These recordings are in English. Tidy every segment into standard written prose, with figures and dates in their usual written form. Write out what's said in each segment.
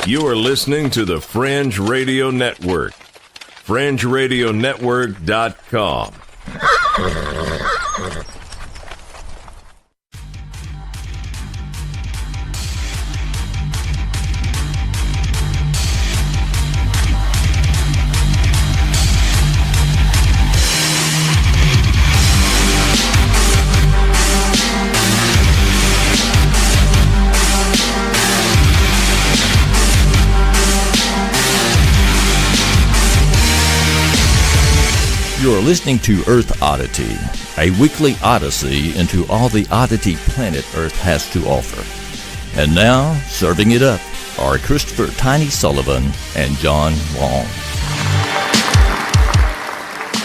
You are listening to the Fringe Radio Network. FringeRadioNetwork.com. You're listening to Earth Oddity, a weekly odyssey into all the oddity planet Earth has to offer. And now, serving it up are Christopher Tiny Sullivan and John Long.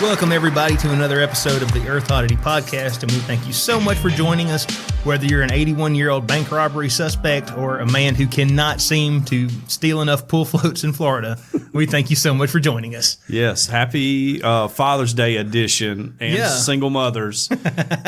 Welcome, everybody, to another episode of the Earth Oddity Podcast, and we thank you so much for joining us, whether you're an 81-year-old bank robbery suspect or a man who cannot seem to steal enough pool floats in Florida. We thank you so much for joining us. Yes, happy Father's Day edition and single mothers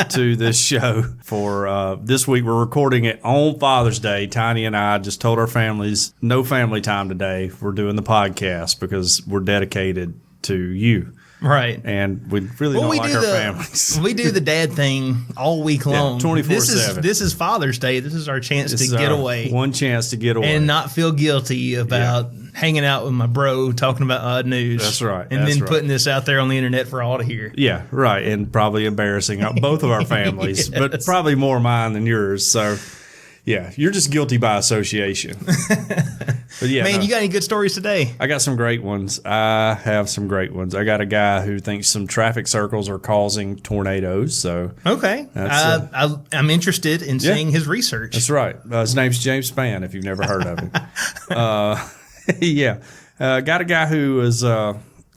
to this show. For this week, we're recording it on Father's Day. Tiny and I just told our families, no family time today. We're doing the podcast because we're dedicated to you. Right. And we really don't like our families. We do the dad thing all week long. 24/7. This is Father's Day. This is our chance to get away. One chance to get away. And not feel guilty about hanging out with my bro, talking about odd news. That's right. And then putting this out there on the internet for all to hear. Yeah, right. And probably embarrassing both of our families, but probably more mine than yours. So, yeah, you're just guilty by association. But yeah, man, you got any good stories today? I got some great ones. I have some great ones. I got a guy who thinks some traffic circles are causing tornadoes. So okay, I'm interested in seeing his research. That's right. His name's James Spann. If you've never heard of him, got a guy who was.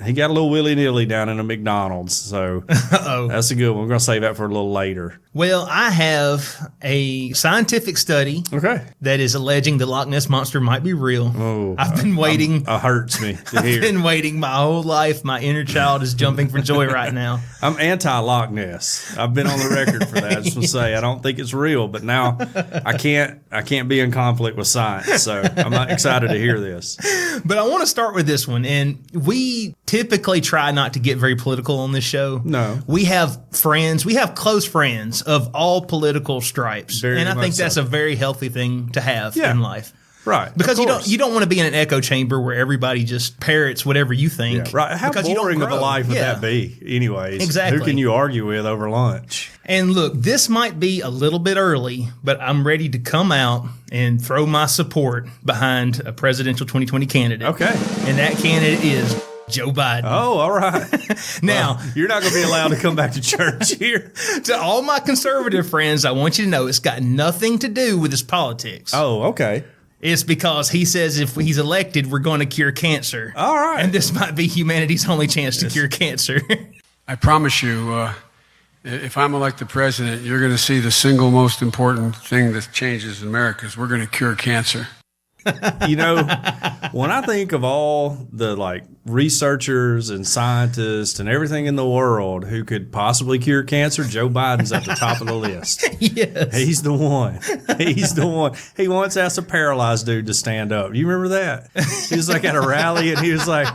He got a little willy-nilly down in a McDonald's, so that's a good one. We're going to save that for a little later. Well, I have a scientific study that is alleging the Loch Ness Monster might be real. Oh, I've been waiting. It hurts me to hear. I've been waiting my whole life. My inner child is jumping for joy right now. I'm anti-Loch Ness. I've been on the record for that. I just want to say I don't think it's real, but now I can't be in conflict with science, so I'm not excited to hear this. But I want to start with this one, and we typically try not to get very political on this show. No. We have friends, we have close friends of all political stripes. Very and I think that's so. a very healthy thing to have in life. Right. Because you don't want to be in an echo chamber where everybody just parrots whatever you think. Yeah, right. How boring of a life would that be anyways? Exactly. Who can you argue with over lunch? And look, this might be a little bit early, but I'm ready to come out and throw my support behind a presidential 2020 candidate. Okay. And that candidate is Joe Biden. Oh, all right. Now, you're not going to be allowed to come back to church here. To all my conservative friends, I want you to know it's got nothing to do with his politics. Oh, okay. It's because he says if he's elected, we're going to cure cancer. All right. And this might be humanity's only chance to cure cancer. I promise you, if I'm elected president, you're going to see the single most important thing that changes in America is we're going to cure cancer. You know, when I think of all the researchers and scientists and everything in the world who could possibly cure cancer, Joe Biden's at the top of the list. Yes. He's the one. He's the one. He once asked a paralyzed dude to stand up. You remember that? He was at a rally and he was like,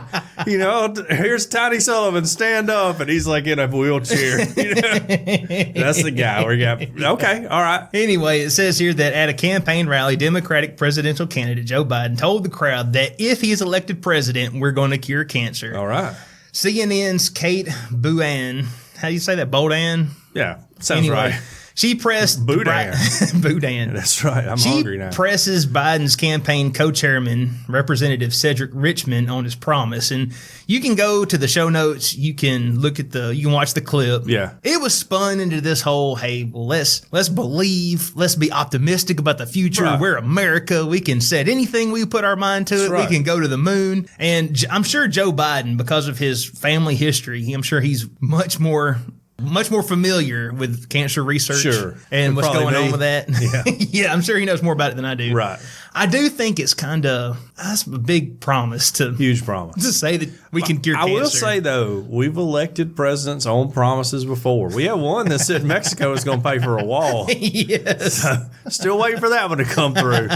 here's Tiny Sullivan, stand up. And he's in a wheelchair. That's the guy we got. Okay. All right. Anyway, it says here that at a campaign rally, Democratic presidential candidate Joe Biden told the crowd that if he is elected president, we're going to cure cancer. All right. CNN's Kate Boudin, how do you say that? Boudin? Yeah, sounds right. She pressed Boudin. Boudin. That's right. I'm hungry now. She presses Biden's campaign co-chairman, Representative Cedric Richmond, on his promise. And you can go to the show notes. You can you can watch the clip. Yeah. It was spun into this whole, hey, well, let's believe, let's be optimistic about the future. Right. We're America. We can set anything we put our mind to. That's right. We can go to the moon. And I'm sure Joe Biden, because of his family history, I'm sure he's much more much more familiar with cancer research Would and what's probably going on be. with that. Yeah. Yeah, I'm sure he knows more about it than I do. Right. I do think it's that's a big promise Huge promise. to say that we can cure cancer. I will say, though, we've elected presidents on promises before. We had one that said Mexico was going to pay for a wall. Yes. So, still waiting for that one to come through.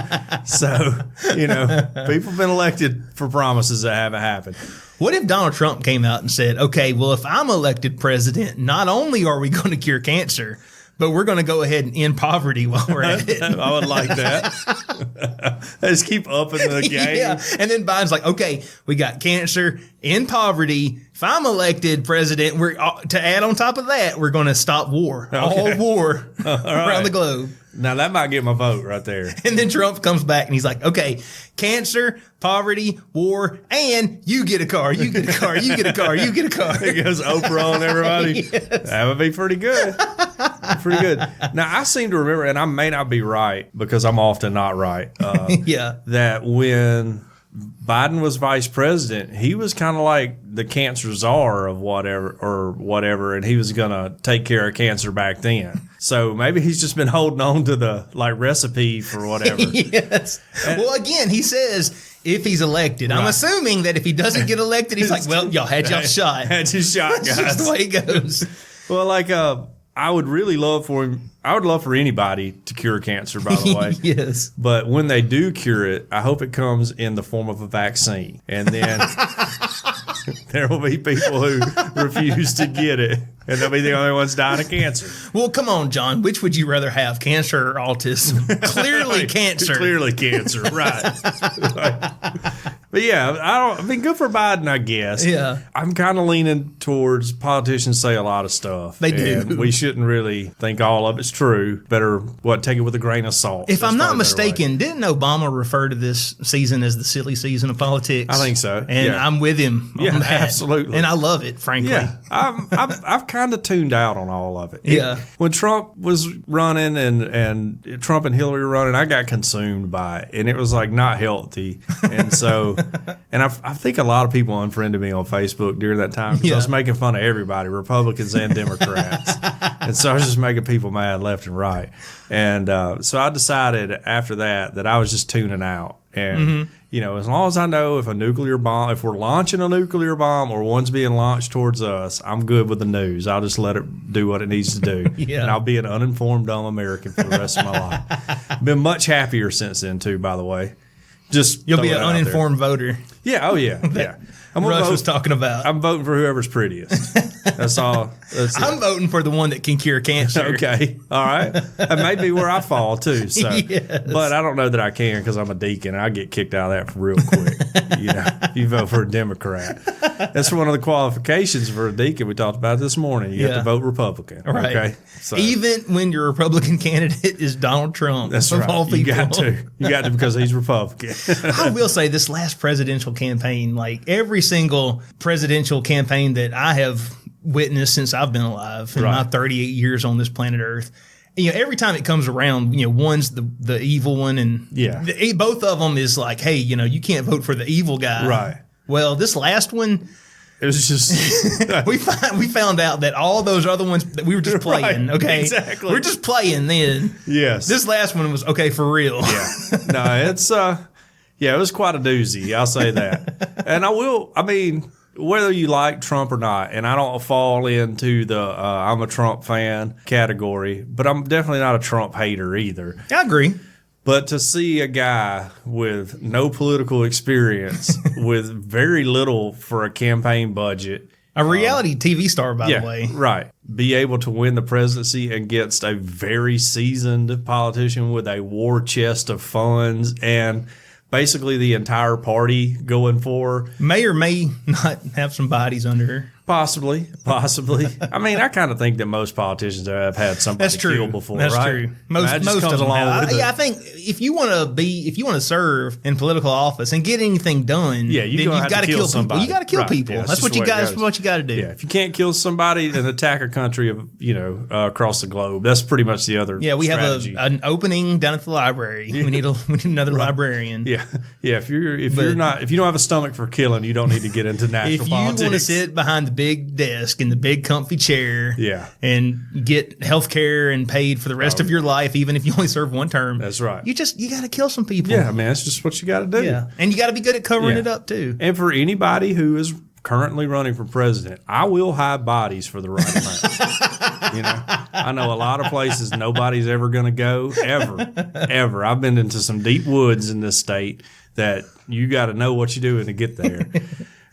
So, people have been elected for promises that haven't happened. What if Donald Trump came out and said, okay, well, if I'm elected president, not only are we going to cure cancer, but we're going to go ahead and end poverty while we're at it. I would like that. Just keep upping the game. Yeah. And then Biden's like, okay, we got cancer, end poverty. If I'm elected president, we're to add on top of that, we're going to stop war. All war around the globe. Now, that might get my vote right there. And then Trump comes back and he's like, okay, cancer, poverty, war, and you get a car, you get a car, you get a car, you get a car. He goes Oprah on everybody. Yes. That would be pretty good. Pretty good. Now, I seem to remember, and I may not be right because I'm often not right, that when Biden was vice president, he was kind of like the cancer czar of whatever, and he was going to take care of cancer back then. So maybe he's just been holding on to the recipe for whatever. Yes. Well, again, he says if he's elected. Right. I'm assuming that if he doesn't get elected, he's like, well, y'all had y'all shot. Had your shot, guys. That's just the way it goes. Well, I would really love for him. I would love for anybody to cure cancer, by the way. Yes. But when they do cure it, I hope it comes in the form of a vaccine. And then there will be people who refuse to get it. And they'll be the only ones dying of cancer. Well, come on, John. Which would you rather have, cancer or autism? Clearly cancer. Clearly cancer, right. But yeah, good for Biden, I guess. Yeah. I'm kind of leaning towards politicians say a lot of stuff. They do. And we shouldn't really think all of it's true. Better, take it with a grain of salt. If That's I'm not probably a better way. mistaken, didn't Obama refer to this season as the silly season of politics? I think so. And yeah. I'm with him on that. Absolutely. And I love it, frankly. Yeah, I've kind of tuned out on all of it. Yeah. When Trump was running and Trump and Hillary were running, I got consumed by it, and it was not healthy. And so, and I think a lot of people unfriended me on Facebook during that time because I was making fun of everybody, Republicans and Democrats, and so I was just making people mad left and right. And so I decided after that I was just tuning out. And, as long as I know if we're launching a nuclear bomb or one's being launched towards us, I'm good with the news. I'll just let it do what it needs to do. Yeah. And I'll be an uninformed, dumb American for the rest of my life. Been much happier since then, too, by the way. You'll be an uninformed voter. Yeah. Oh, yeah. Yeah. Russ was talking about. I'm voting for whoever's prettiest. That's all. I'm voting for the one that can cure cancer. Okay. All right. That may be where I fall, too. So, Yes. But I don't know that I can because I'm a deacon and I get kicked out of that real quick. If you vote for a Democrat. That's one of the qualifications for a deacon we talked about this morning. You have to vote Republican. Right. Okay. So, even when your Republican candidate is Donald Trump. that's of right. all people. You got to because he's Republican. I will say this last presidential campaign, every single presidential campaign that I have witnessed since I've been alive in my 38 years on this planet Earth, every time it comes around, one's the evil one, and both of them is like, hey, you can't vote for the evil guy. Right. Well, this last one, It was just we found out that all those other ones that we were just playing. Right, okay, exactly. We're just playing. Then yes. this last one was okay for real. Yeah. No, it's it was quite a doozy. I'll say that. And whether you like Trump or not, and I don't fall into the I'm a Trump fan category, but I'm definitely not a Trump hater either. I agree. But to see a guy with no political experience, with very little for a campaign budget, a reality TV star, by the way, right, be able to win the presidency against a very seasoned politician with a war chest of funds and basically the entire party going for, may or may not have some bodies under her. Possibly. I kind of think that most politicians have had somebody killed before. That's right? true. Most of them have. I think if you want to serve in political office and get anything done, then you've got to kill somebody. You got to kill people. Yeah, that's what you got. That's what you got to do. Yeah, if you can't kill somebody and attack a country across the globe, that's pretty much the other. Yeah, we strategy. have an opening down at the library. We need another librarian. Yeah. If you don't have a stomach for killing, you don't need to get into national politics. If you want to sit behind the big desk and the big comfy chair. Yeah. And get health care and paid for the rest of your life, even if you only serve one term. That's right. You got to kill some people. Yeah, man, that's just what you got to do. Yeah. And you got to be good at covering it up, too. And for anybody who is currently running for president, I will hide bodies for the right amount. You know, I know a lot of places nobody's ever going to go, ever. I've been into some deep woods in this state that you got to know what you're doing to get there.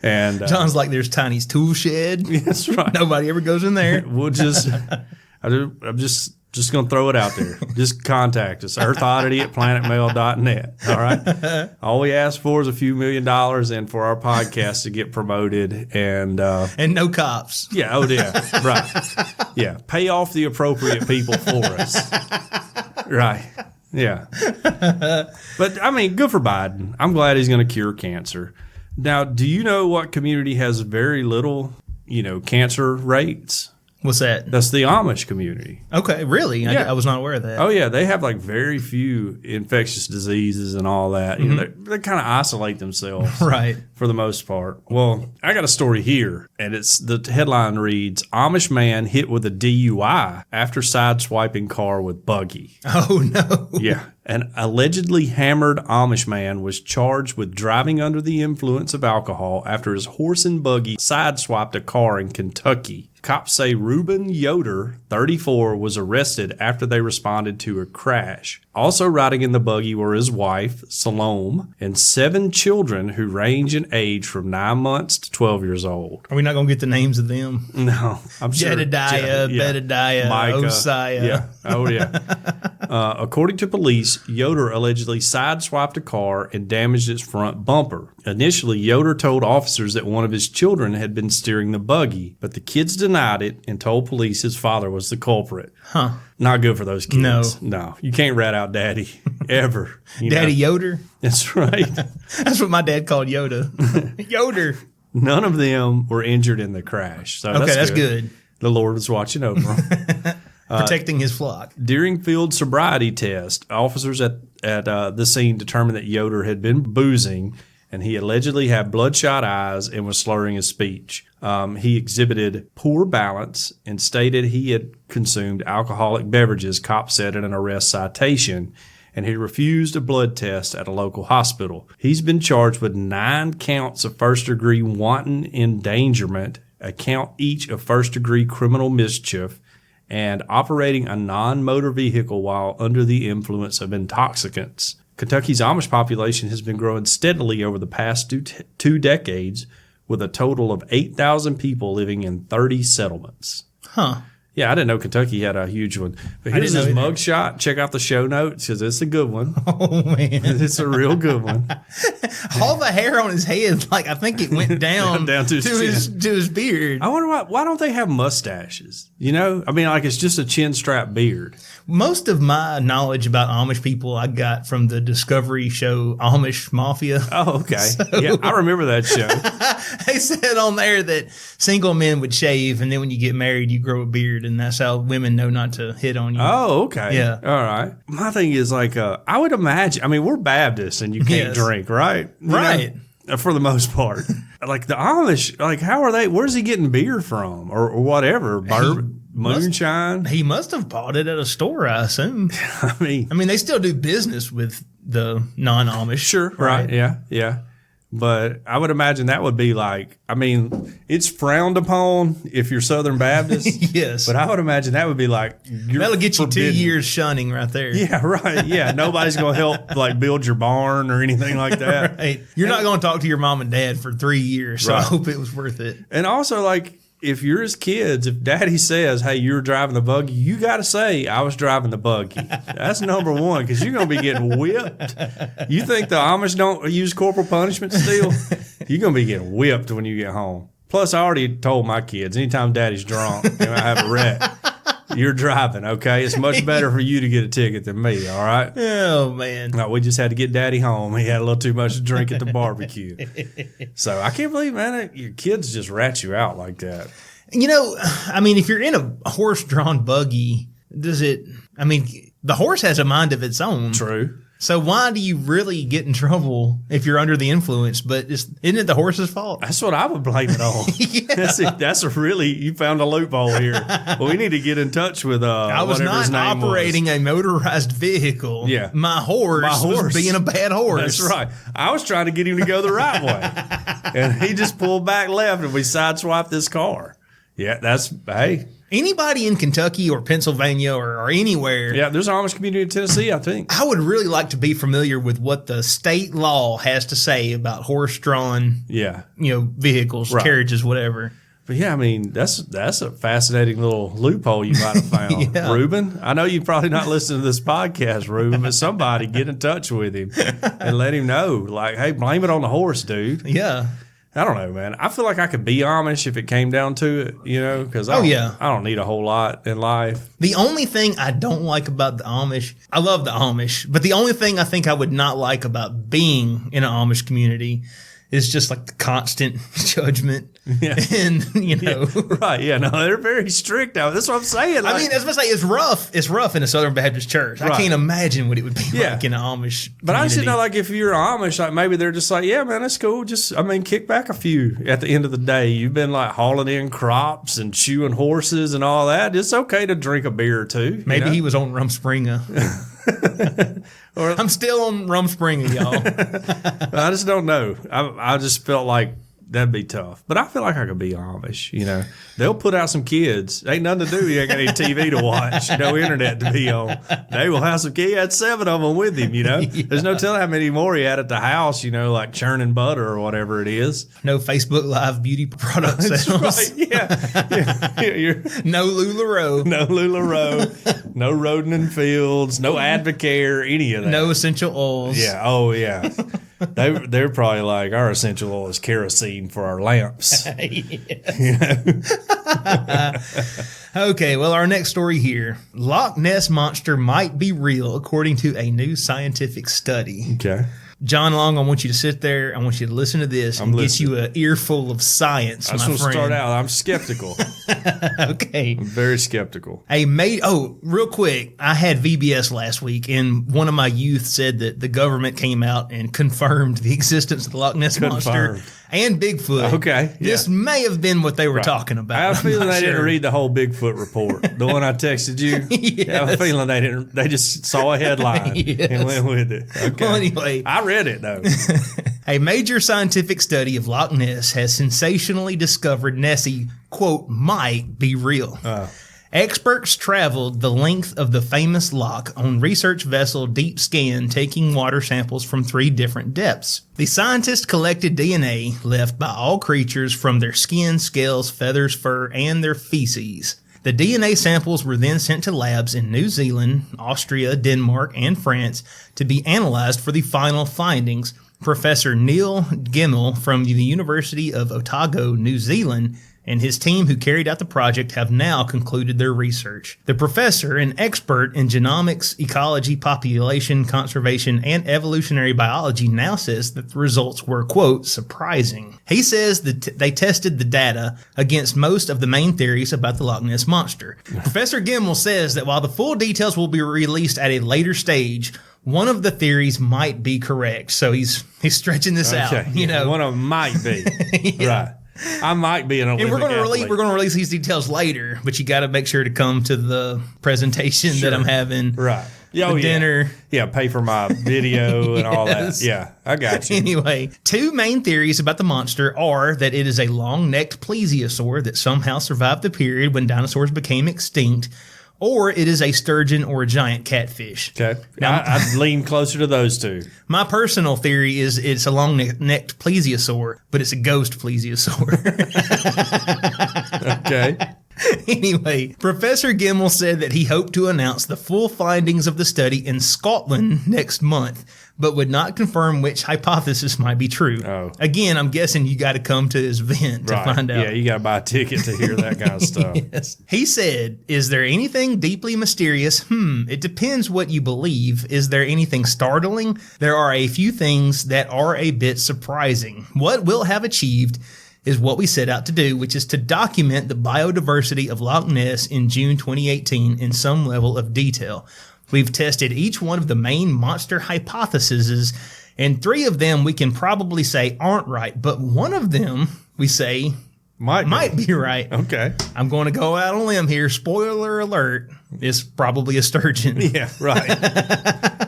And John's like, there's Tiny's tool shed. That's right. Nobody ever goes in there. We'll I'm just going to throw it out there. Just contact us, earthoddity@planetmail.net. All right. All we ask for is a few $1 million and for our podcast to get promoted and no cops. Yeah. Oh, yeah. Right. Yeah. Pay off the appropriate people for us. Right. Yeah. But I mean, good for Biden. I'm glad he's going to cure cancer. Now, do you know what community has very little, cancer rates? What's that? That's the Amish community. Okay, really? Yeah. I was not aware of that. Oh, yeah. They have like very few infectious diseases and all that. Mm-hmm. They kind of isolate themselves. Right. For the most part. Well, I got a story here, and the headline reads, Amish man hit with a DUI after sideswiping car with buggy. Oh, no. Yeah. An allegedly hammered Amish man was charged with driving under the influence of alcohol after his horse and buggy sideswiped a car in Kentucky. Cops say Reuben Yoder, 34, was arrested after they responded to a crash. Also riding in the buggy were his wife, Salome, and 7 children who range in age from 9 months to 12 years old. Are we not going to get the names of them? No, I'm sure. Jedediah, Bedediah, Micah, Osiah. Yeah. Oh, yeah. According to police, Yoder allegedly sideswiped a car and damaged its front bumper. Initially, Yoder told officers that one of his children had been steering the buggy, but the kids denied it and told police his father was the culprit. Huh. Not good for those kids. No. You can't rat out Daddy, ever. Daddy Yoder? That's right. That's what my dad called Yoda. Yoder. None of them were injured in the crash. So that's good. The Lord was watching over them. Protecting his flock. During field sobriety test, officers at the scene determined that Yoder had been boozing, and he allegedly had bloodshot eyes and was slurring his speech. He exhibited poor balance and stated he had consumed alcoholic beverages, cops said in an arrest citation, and he refused a blood test at a local hospital. He's been charged with 9 counts of first-degree wanton endangerment, a count each of first-degree criminal mischief, and operating a non-motor vehicle while under the influence of intoxicants. Kentucky's Amish population has been growing steadily over the past 2 decades, with a total of 8,000 people living in 30 settlements. Huh. Yeah, I didn't know Kentucky had a huge one. But here's his mugshot. Check out the show notes because it's a good one. Oh, man. It's a real good one. All the hair on his head, I think it went down, down to his beard. I wonder why don't they have mustaches? I mean, it's just a chin strap beard. Most of my knowledge about Amish people I got from the Discovery show Amish Mafia. Oh, okay. Yeah, I remember that show. They said on there that single men would shave, and then when you get married, you grow a beard, and that's how women know not to hit on you. Oh, okay. Yeah. All right. My thing is I would imagine, we're Baptists and you can't drink, right? Right. For the most part. Like the Amish, how are they, where's he getting beer from or whatever? Bourbon, moonshine? He must have bought it at a store, I assume. I mean, they still do business with the non-Amish. Sure. Right. Yeah. Yeah. But I would imagine that would be it's frowned upon if you're Southern Baptist. Yes. But I would imagine that would be that'll get you 2 years shunning right there. Yeah, right. Yeah. Nobody's going to help build your barn or anything like that. Right. You're not going to talk to your mom and dad for 3 years. So right. I hope it was worth it. And also if you're his kids, if daddy says, hey, you're driving the buggy, you got to say, I was driving the buggy. That's number one, because you're going to be getting whipped. You think the Amish don't use corporal punishment still? You're going to be getting whipped when you get home. Plus, I already told my kids, anytime daddy's drunk, they might have a wreck. You're driving, okay? It's much better for you to get a ticket than me, all right? Oh, man. No, we just had to get daddy home. He had a little too much to drink at the barbecue. So I can't believe, man, your kids just rat you out like that. If you're in a horse-drawn buggy, the horse has a mind of its own. True. So why do you really get in trouble if you're under the influence? But isn't it the horse's fault? That's what I would blame it on. That's a really, you found a loophole here. Well, we need to get in touch with I was not operating a motorized vehicle. Yeah. My horse was being a bad horse. That's right. I was trying to get him to go the right way. And he just pulled back left and we sideswiped this car. Yeah, hey. Anybody in Kentucky or Pennsylvania or anywhere. Yeah, there's an Amish community in Tennessee, I think. I would really like to be familiar with what the state law has to say about horse-drawn vehicles, carriages, whatever. But yeah, I mean, that's a fascinating little loophole you might have found. Yeah. Ruben, I know you're probably not listening to this podcast, Ruben, but somebody get in touch with him and let him know. Like, hey, blame it on the horse, dude. Yeah. I don't know, man. I feel like I could be Amish if it came down to it, because I don't need a whole lot in life. The only thing I don't like about the Amish, I love the Amish, but the only thing I think I would not like about being in an Amish community is just like the constant judgment. Yeah. And, Right. Yeah. No, they're very strict out. That's what I'm saying. I mean, that's what I say. It's rough. It's rough in a Southern Baptist church. Right. I can't imagine what it would be like in an Amish community. But I just know, like, if you're Amish, like, maybe they're just like, yeah, man, that's cool. Kick back a few at the end of the day. You've been, like, hauling in crops and shoeing horses and all that. It's okay to drink a beer or two. Maybe he was on Rumspringa. I'm still on Rumspringa, y'all. I just don't know. I just felt like that'd be tough. But I feel like I could be Amish, They'll put out some kids. Ain't nothing to do. You ain't got any TV to watch, no internet to be on. They will have some kids. He had 7 of them with him, Yeah. There's no telling how many more he had at the house, like churning butter or whatever it is. No Facebook Live beauty product sales. Right. Yeah. No LuLaRoe. No LuLaRoe. No Roden and Fields. No Advocare. Any of that. No essential oils. Yeah. Oh, yeah. They're probably like, our essential oil is kerosene for our lamps. Okay, well, our next story here. Loch Ness Monster might be real, according to a new scientific study. Okay. John Long, I want you to sit there. I want you to listen to this and get you an earful of science, my friend. I just want to start out. I'm skeptical. Okay. I'm very skeptical. Real quick, I had VBS last week, and one of my youth said that the government came out and confirmed the existence of the Loch Ness Monster and Bigfoot. Okay. Yeah. This may have been what they were talking about. I have a feeling they didn't read the whole Bigfoot report. The one I texted you. Yes. I have a feeling they didn't. They just saw a headline and went with it. Okay. Well, anyway. I read it, though. A major scientific study of Loch Ness has sensationally discovered Nessie, quote, might be real. Experts traveled the length of the famous loch on research vessel Deep Scan, taking water samples from 3 different depths. The scientists collected DNA left by all creatures from their skin, scales, feathers, fur, and their feces. The DNA samples were then sent to labs in New Zealand, Austria, Denmark, and France to be analyzed for the final findings. Professor Neil Gemmell from the University of Otago, New Zealand, and his team who carried out the project have now concluded their research. The professor, an expert in genomics, ecology, population conservation, and evolutionary biology, now says that the results were, quote, surprising. He says that they tested the data against most of the main theories about the Loch Ness Monster. Professor Gemmell says that while the full details will be released at a later stage, one of the theories might be correct. So he's stretching this out. One of them might be. Right. I might be an Olympic athlete. We're going to release these details later, but you got to make sure to come to the presentation that I'm having. Right. Dinner. Yeah, pay for my video and all that. Yeah, I got you. Anyway, 2 main theories about the monster are that it is a long-necked plesiosaur that somehow survived the period when dinosaurs became extinct, or it is a sturgeon or a giant catfish. Okay. Now, I'd lean closer to those 2. My personal theory is it's a long-necked plesiosaur, but it's a ghost plesiosaur. Okay. Anyway, Professor Gemmell said that he hoped to announce the full findings of the study in Scotland next month, but would not confirm which hypothesis might be true. Oh. Again, I'm guessing you got to come to his event to find out. Yeah, you got to buy a ticket to hear that kind of stuff. Yes. He said, is there anything deeply mysterious? It depends what you believe. Is there anything startling? There are a few things that are a bit surprising. What we'll have achieved is what we set out to do, which is to document the biodiversity of Loch Ness in June 2018 in some level of detail. We've tested each one of the main monster hypotheses, and 3 of them we can probably say aren't right, but one of them we say might be right. Okay. I'm going to go out on a limb here. Spoiler alert. It's probably a sturgeon. Yeah, right.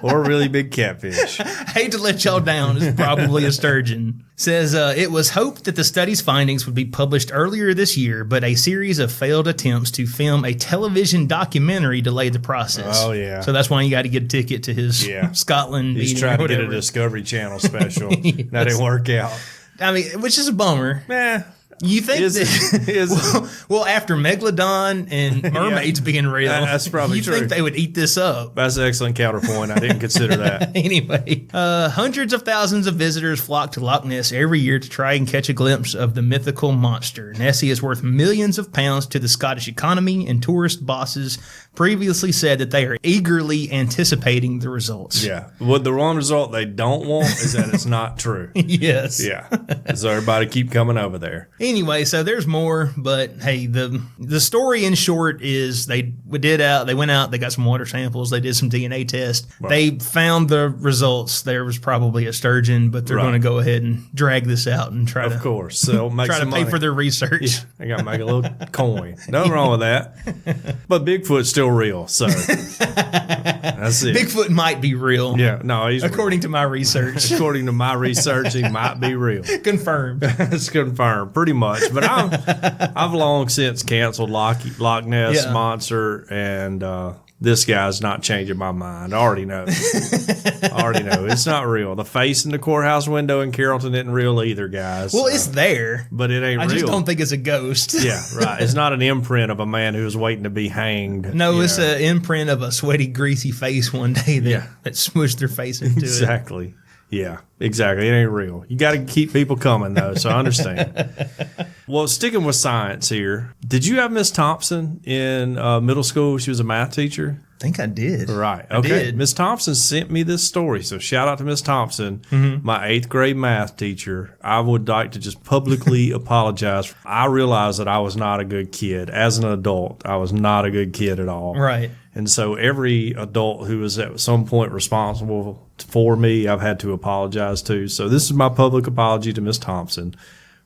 Or a really big catfish. Hate to let y'all down. It's probably a sturgeon. Says, it was hoped that the study's findings would be published earlier this year, but a series of failed attempts to film a television documentary delayed the process. Oh, yeah. So that's why you got to get a ticket to his Scotland He's meeting trying or to get whatever. a Discovery Channel special. That didn't work out. I mean, which is a bummer. You think well, after Megalodon and mermaids being real, that's probably true. You think they would eat this up? That's an excellent counterpoint. I didn't consider that. Anyway, hundreds of thousands of visitors flock to Loch Ness every year to try and catch a glimpse of the mythical monster. Nessie is worth millions of pounds to the Scottish economy, and tourist bosses previously said that they are eagerly anticipating the results. Yeah. Well, the wrong result they don't want is that it's not true. Yes. Yeah. So everybody keep coming over there. Anyway, so there's more, but hey, the story in short is they went out, they got some water samples, they did some DNA tests. Right. They found the results. There was probably a sturgeon, but they're going to go ahead and drag this out and try of course. So make try some to pay money for their research. Yeah, I got to make a little coin. Nothing wrong with that. But Bigfoot's still real, so that's it. Bigfoot might be real. Yeah, no, he's according real. to my research. According to my research, he might be real. Confirmed. It's confirmed, pretty much. But I've long since canceled Loch Ness Monster, and this guy's not changing my mind. I already know. It's not real. The face in the courthouse window in Carrollton isn't real either, guys. Well, it's there, but it ain't real. I just don't think it's a ghost. Yeah, right. It's not an imprint of a man who was waiting to be hanged. No, it's an imprint of a sweaty, greasy face one day that smushed their face into Exactly. Yeah, exactly. It ain't real. You got to keep people coming, though, so I understand. Well, sticking with science here, did you have Miss Thompson in middle school? She was a math teacher? I think I did. Right. Okay. Miss Thompson sent me this story, so shout out to Miss Thompson, my 8th grade math teacher. I would like to just publicly apologize. I realized that I was not a good kid. As an adult, I was not a good kid at all. Right. And so every adult who was at some point responsible for me, I've had to apologize to. So this is my public apology to Miss Thompson.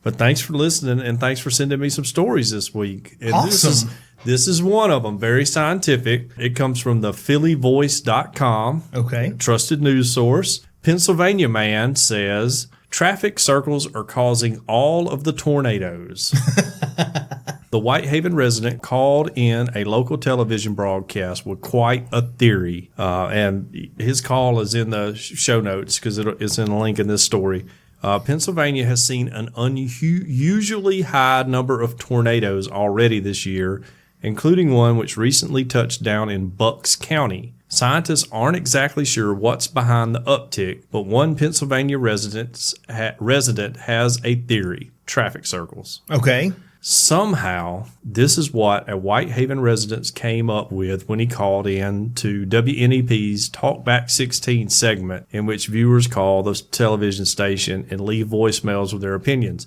But thanks for listening, and thanks for sending me some stories this week. And awesome. This is one of them, very scientific. It comes from the phillyvoice.com. Okay. Trusted news source. Pennsylvania man says traffic circles are causing all of the tornadoes. The Whitehaven resident called in a local television broadcast with quite a theory, and his call is in the show notes because it's in a link in this story. Pennsylvania has seen an unusually high number of tornadoes already this year, including one which recently touched down in Bucks County. Scientists aren't exactly sure what's behind the uptick, but one Pennsylvania resident has a theory: traffic circles. Okay. Somehow, this is what a Whitehaven resident came up with when he called in to WNEP's Talkback 16 segment, in which viewers call the television station and leave voicemails with their opinions.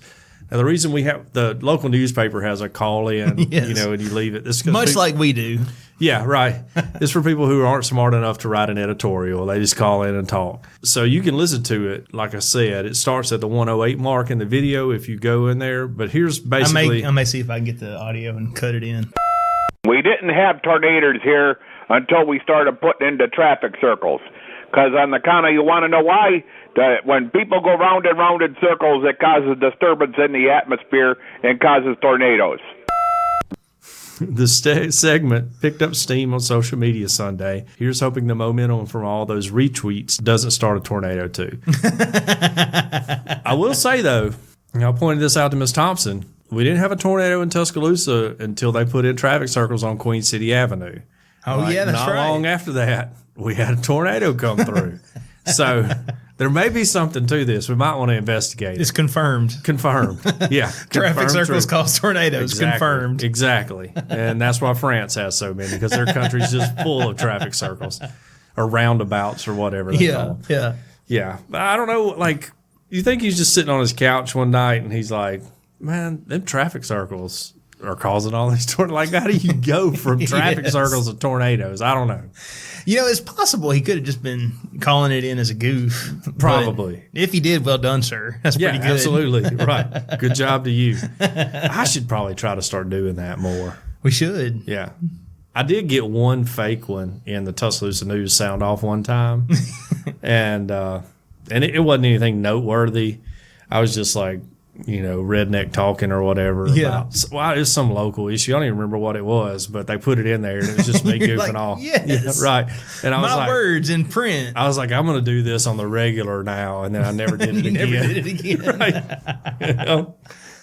Now, the reason we have the local newspaper has a call in, yes. And you leave it. This much like we do. Yeah, right. It's for people who aren't smart enough to write an editorial. They just call in and talk. So you can listen to it. Like I said, it starts at the 108 mark in the video if you go in there. But here's basically... I may see if I can get the audio and cut it in. We didn't have tornadoes here until we started putting into traffic circles. Because on the count of, you want to know why? When people go round and round in circles, it causes disturbance in the atmosphere and causes tornadoes. The segment picked up steam on social media Sunday. Here's hoping the momentum from all those retweets doesn't start a tornado too. I will say, though, and I pointed this out to Ms. Thompson, we didn't have a tornado in Tuscaloosa until they put in traffic circles on Queen City Avenue. Oh, yeah, that's right. Not long after that, we had a tornado come through. So there may be something to this. We might want to investigate. It's confirmed. Confirmed. Yeah. Traffic circles cause tornadoes. Exactly. Confirmed. Exactly. And that's why France has so many, because their country's just full of traffic circles or roundabouts or whatever they call them. Yeah. Yeah. But I don't know, like, you think he's just sitting on his couch one night and he's like, man, them traffic circles, are causing all these tornadoes. Like, how do you go from traffic circles to tornadoes? I don't know. You know, it's possible he could have just been calling it in as a goof. Probably. If he did, well done, sir. That's pretty good. Absolutely. Right. Good job to you. I should probably try to start doing that more. We should. Yeah. I did get one fake one in the Tuscaloosa News sound off one time. and it wasn't anything noteworthy. I was just like, redneck talking or whatever. Yeah. Well, it's some local issue. I don't even remember what it was, but they put it in there and it was just me goofing off. Yes. Yeah, right. And I was My words in print. I was like, I'm going to do this on the regular now. And then I never did it again. Never did it again. Right.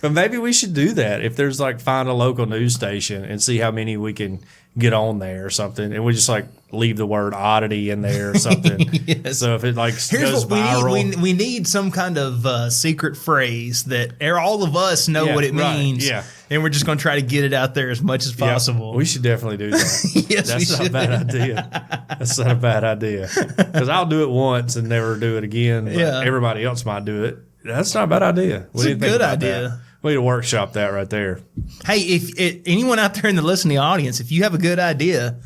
But maybe we should do that. If there's find a local news station and see how many we can get on there or something. And we just leave the word oddity in there or something. Yes. So if it Here's goes what viral. we need some kind of secret phrase that all of us know what it means. Yeah. And we're just going to try to get it out there as much as possible. Yeah, we should definitely do that. Yes, That's we not should. a bad idea. That's not a bad idea. Because I'll do it once and never do it again. But everybody else might do it. That's not a bad idea. It's a good idea. That? We need to workshop that right there. Hey, if anyone out there in the listening audience, if you have a good idea,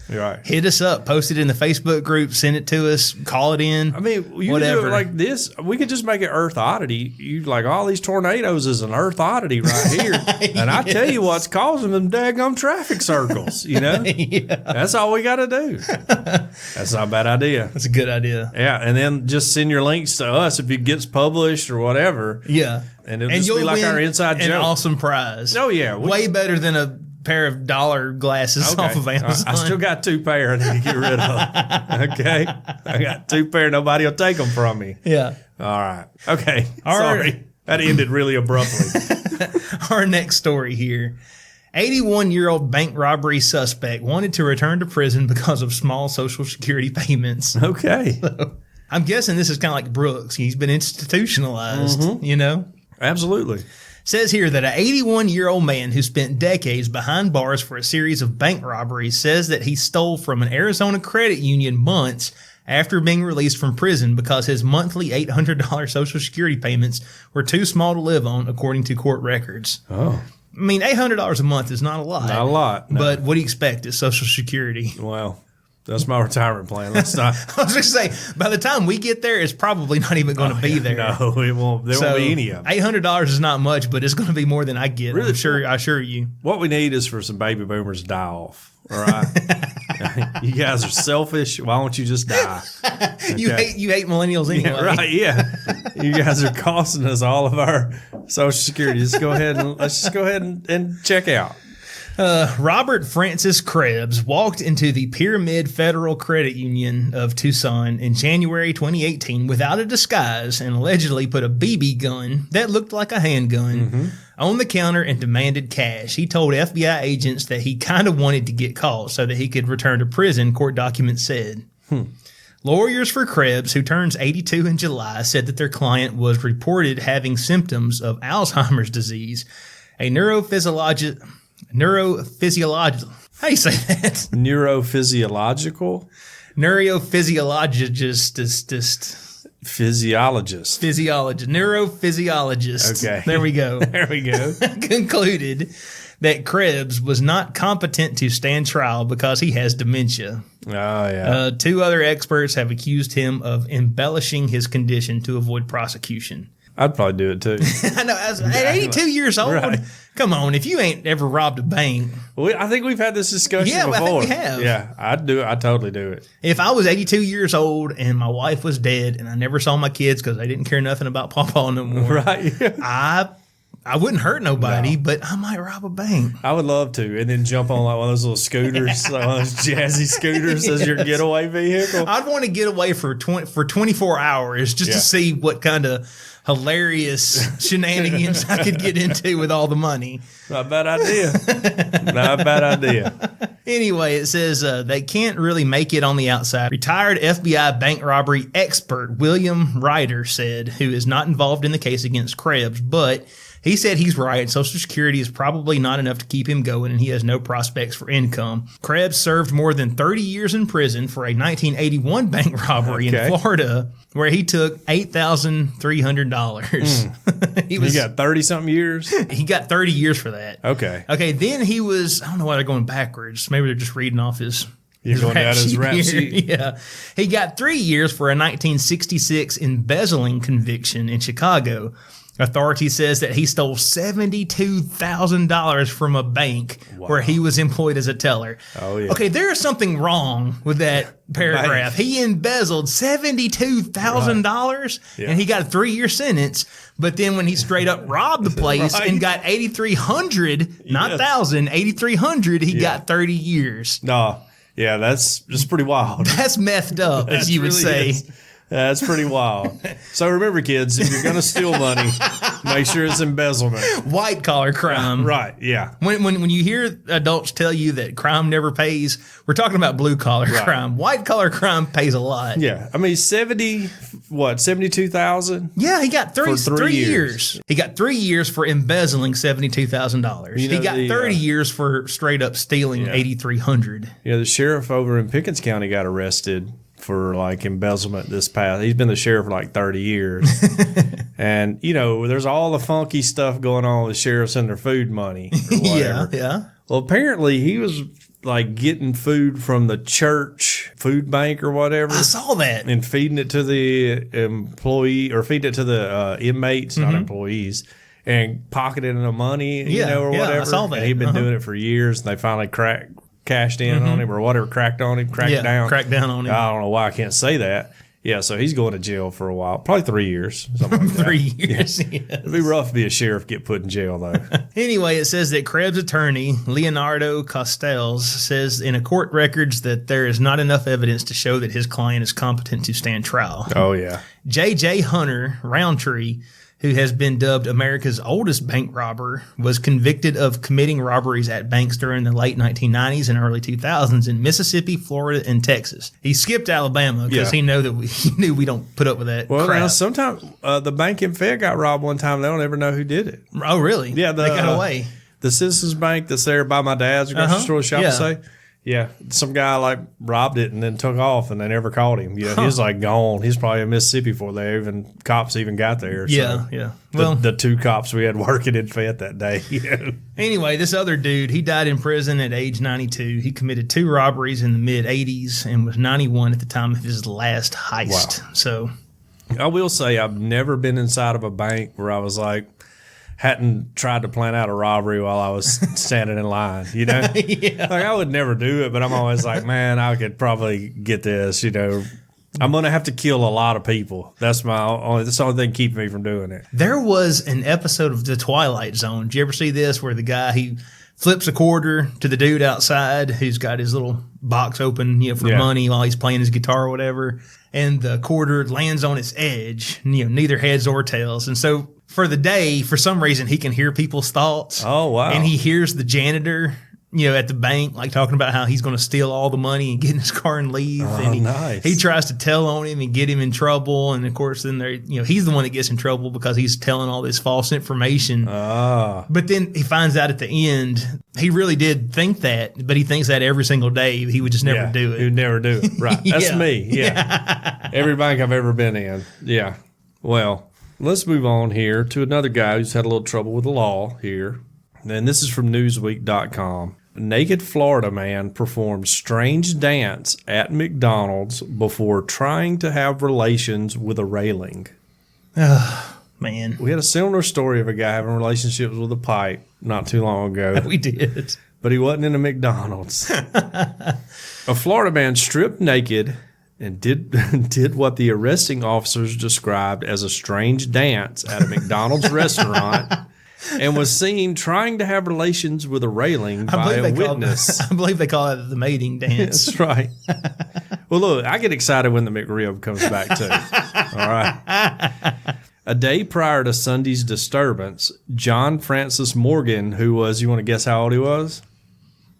hit us up, post it in the Facebook group, send it to us, call it in. I mean, you whatever. could do it like this. We could just make it Earth Oddity. You all these tornadoes is an Earth Oddity right here. And I tell you what's causing them daggum traffic circles, That's all we got to do. That's not a bad idea. That's a good idea. Yeah, and then just send your links to us if it gets published or whatever. Yeah. And it'll just be like our inside joke. An awesome prize. Oh, yeah. Way better than a pair of dollar glasses off of Amazon. I still got 2 pair I need to get rid of. Okay? I got 2 pair. Nobody will take them from me. Yeah. All right. Okay. Sorry. That ended really abruptly. Our next story here. 81-year-old bank robbery suspect wanted to return to prison because of small Social Security payments. Okay. So, I'm guessing this is kind of like Brooks. He's been institutionalized, Absolutely. Says here that an 81-year-old man who spent decades behind bars for a series of bank robberies says that he stole from an Arizona credit union months after being released from prison because his monthly $800 Social Security payments were too small to live on, according to court records. Oh. I mean, $800 a month is not a lot. Not a lot. No. But what do you expect? It's Social Security. Well, that's my retirement plan. Let's not. I was just say, by the time we get there, it's probably not even going to be there. No, it won't. There won't be any of them. $800 is not much, but it's going to be more than I get. Really? I assure you. What we need is for some baby boomers to die off. All right. You guys are selfish. Why don't you just die? Okay. You hate millennials anyway. Yeah, right? Yeah. You guys are costing us all of our Social Security. Let's go ahead and check out. Robert Francis Krebs walked into the Pyramid Federal Credit Union of Tucson in January 2018 without a disguise and allegedly put a BB gun that looked like a handgun on the counter and demanded cash. He told FBI agents that he kind of wanted to get caught so that he could return to prison, court documents said. Lawyers for Krebs, who turns 82 in July, said that their client was reported having symptoms of Alzheimer's disease, a neurophysiological. How do you say that? Neurophysiological? Neurophysiologist. Okay. There we go. There we go. Concluded that Krebs was not competent to stand trial because he has dementia. Oh, yeah. 2 other experts have accused him of embellishing his condition to avoid prosecution. I'd probably do it too. I know. At 82 years old, right. Come on. If you ain't ever robbed a bank. Well, I think we've had this discussion before. I think we have. Yeah, I'd do it. I'd totally do it. If I was 82 years old and my wife was dead and I never saw my kids because they didn't care nothing about Pawpaw no more, right? I wouldn't hurt nobody, but I might rob a bank. I would love to, and then jump on one of those little scooters, one of those jazzy scooters as your getaway vehicle. I'd want to get away for 24 hours just to see what kind of hilarious shenanigans I could get into with all the money. Not a bad idea. Not a bad idea. Anyway, it says they can't really make it on the outside. Retired FBI bank robbery expert William Ryder said, who is not involved in the case against Krebs, but he said he's right. Social Security is probably not enough to keep him going, and he has no prospects for income. Krebs served more than 30 years in prison for a 1981 bank robbery in Florida, where he took $8,300 He got 30-something years? He got 30 years for that. Okay. Okay, then he was, I don't know why they're going backwards. Maybe they're just reading off his going down his rap here. sheet. Yeah. He got 3 years for a 1966 embezzling conviction in Chicago. Authority says that he stole $72,000 from a bank where he was employed as a teller. Oh, yeah. Okay, there is something wrong with that paragraph. He embezzled $72,000 and he got a 3-year sentence. But then when he straight up robbed the place and got 8,300, not 1,000, 8,300, he got 30 years. No. Yeah, that's just pretty wild. That's methed up, as you would say. Is. That's pretty wild. So remember, kids, if you're going to steal money, make sure it's embezzlement. White collar crime. Right, yeah. When you hear adults tell you that crime never pays, we're talking about blue collar crime. White collar crime pays a lot. Yeah. I mean, 72,000? Yeah, he got three years. He got 3 years for embezzling $72,000. He got 30 years for straight up stealing 8,300. Yeah, the sheriff over in Pickens County got arrested for like embezzlement this past. He's been the sheriff for like 30 years. And, there's all the funky stuff going on with sheriffs and their food money or whatever. Yeah. Well, apparently he was like getting food from the church food bank or whatever. I saw that. And feeding it to the employee or feeding it to the inmates, not employees, and pocketing the money, or whatever. I saw that. And he'd been doing it for years, and they finally cashed in on him or whatever, cracked down on him. Cracked down on him. I don't know why I can't say that. Yeah, so he's going to jail for a while, probably 3 years. Something like 3 years. Yeah. Yes. It'd be rough to be a sheriff, get put in jail though. Anyway, it says that Krebs' attorney, Leonardo Costells, says in a court records that there is not enough evidence to show that his client is competent to stand trial. Oh yeah. J.J. Hunter Roundtree, who has been dubbed America's oldest bank robber, was convicted of committing robberies at banks during the late 1990s and early 2000s in Mississippi, Florida, and Texas. He skipped Alabama because he knew we don't put up with that crap. Now, sometimes the bank in Fed got robbed one time. They don't ever know who did it. Oh, really? Yeah. They got away. The Citizens Bank that's there by my dad's grocery store shop to say. Yeah, some guy like robbed it and then took off, and they never caught him. Yeah, he was like gone. He's probably in Mississippi before cops even got there. Yeah. Well, the 2 cops we had working in Fayette that day. Anyway, this other dude, he died in prison at age 92. He committed 2 robberies in the mid 80s and was 91 at the time of his last heist. Wow. So, I will say I've never been inside of a bank where I was like, hadn't tried to plan out a robbery while I was standing in line, Like I would never do it, but I'm always like, man, I could probably get this, I'm going to have to kill a lot of people. That's the only thing keeping me from doing it. There was an episode of The Twilight Zone. Did you ever see this where the guy, he flips a quarter to the dude outside who's got his little box open, for money while he's playing his guitar or whatever, and the quarter lands on its edge, neither heads or tails. And so for the day, for some reason, he can hear people's thoughts. Oh, wow. And he hears the janitor, at the bank, like talking about how he's going to steal all the money and get in his car and leave. Oh, and nice. He tries to tell on him and get him in trouble. And of course, then he's the one that gets in trouble because he's telling all this false information. But then he finds out at the end, he really did think that, but he thinks that every single day. He would just never do it. He would never do it. Right. That's me. Yeah. Every bank I've ever been in. Yeah. Well, let's move on here to another guy who's had a little trouble with the law here. And this is from Newsweek.com. A naked Florida man performed strange dance at McDonald's before trying to have relations with a railing. Oh, man. We had a similar story of a guy having relationships with a pipe not too long ago. We did. But he wasn't in a McDonald's. A Florida man stripped naked and did what the arresting officers described as a strange dance at a McDonald's restaurant and was seen trying to have relations with a railing by a witness. I believe they call it the mating dance. That's right. Well, look, I get excited when the McRib comes back, too. All right. A day prior to Sunday's disturbance, John Francis Morgan, who was, you want to guess how old he was?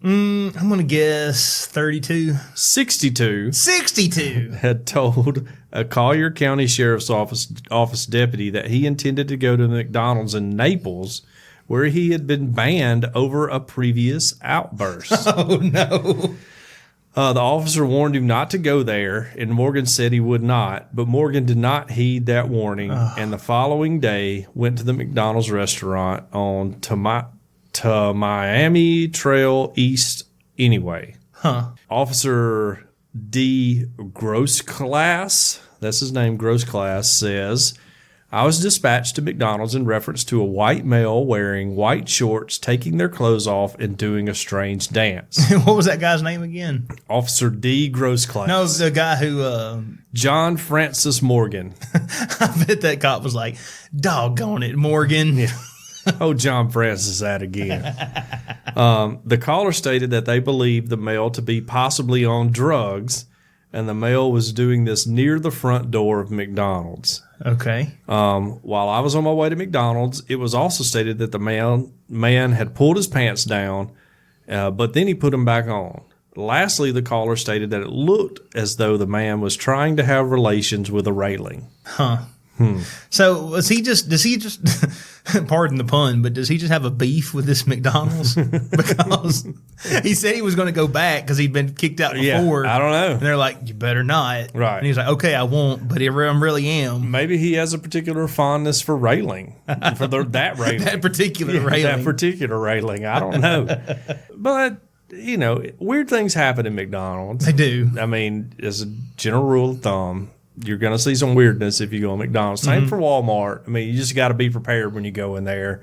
I'm going to guess 32. 62. 62. Had told a Collier County Sheriff's Office deputy that he intended to go to the McDonald's in Naples, where he had been banned over a previous outburst. Oh, no. The officer warned him not to go there, and Morgan said he would not. But Morgan did not heed that warning, and the following day went to the McDonald's restaurant on Miami Trail East anyway. Officer D. Grossclass, that's his name, Grossclass, says, I was dispatched to McDonald's in reference to a white male wearing white shorts, taking their clothes off, and doing a strange dance. What was that guy's name again? Officer D. Grossclass. No, it was the guy who... John Francis Morgan. I bet that cop was like, doggone it, Morgan. Yeah. Oh, John Francis, that again. The caller stated that they believed the male to be possibly on drugs, and the male was doing this near the front door of McDonald's. Okay. While I was on my way to McDonald's, it was also stated that the man had pulled his pants down, but then he put them back on. Lastly, the caller stated that it looked as though the man was trying to have relations with a railing. So does he just pardon the pun, but does he just have a beef with this McDonald's? Because he said he was going to go back because he'd been kicked out before. I don't know. And they're like, you better not. Right. And he's like, okay, I won't, but I really am. Maybe he has a particular fondness for railing, for that railing. That particular railing. That particular railing. I don't know. But, weird things happen in McDonald's. They do. I mean, as a general rule of thumb, you're going to see some weirdness if you go to McDonald's. Same for Walmart. I mean, you just got to be prepared when you go in there.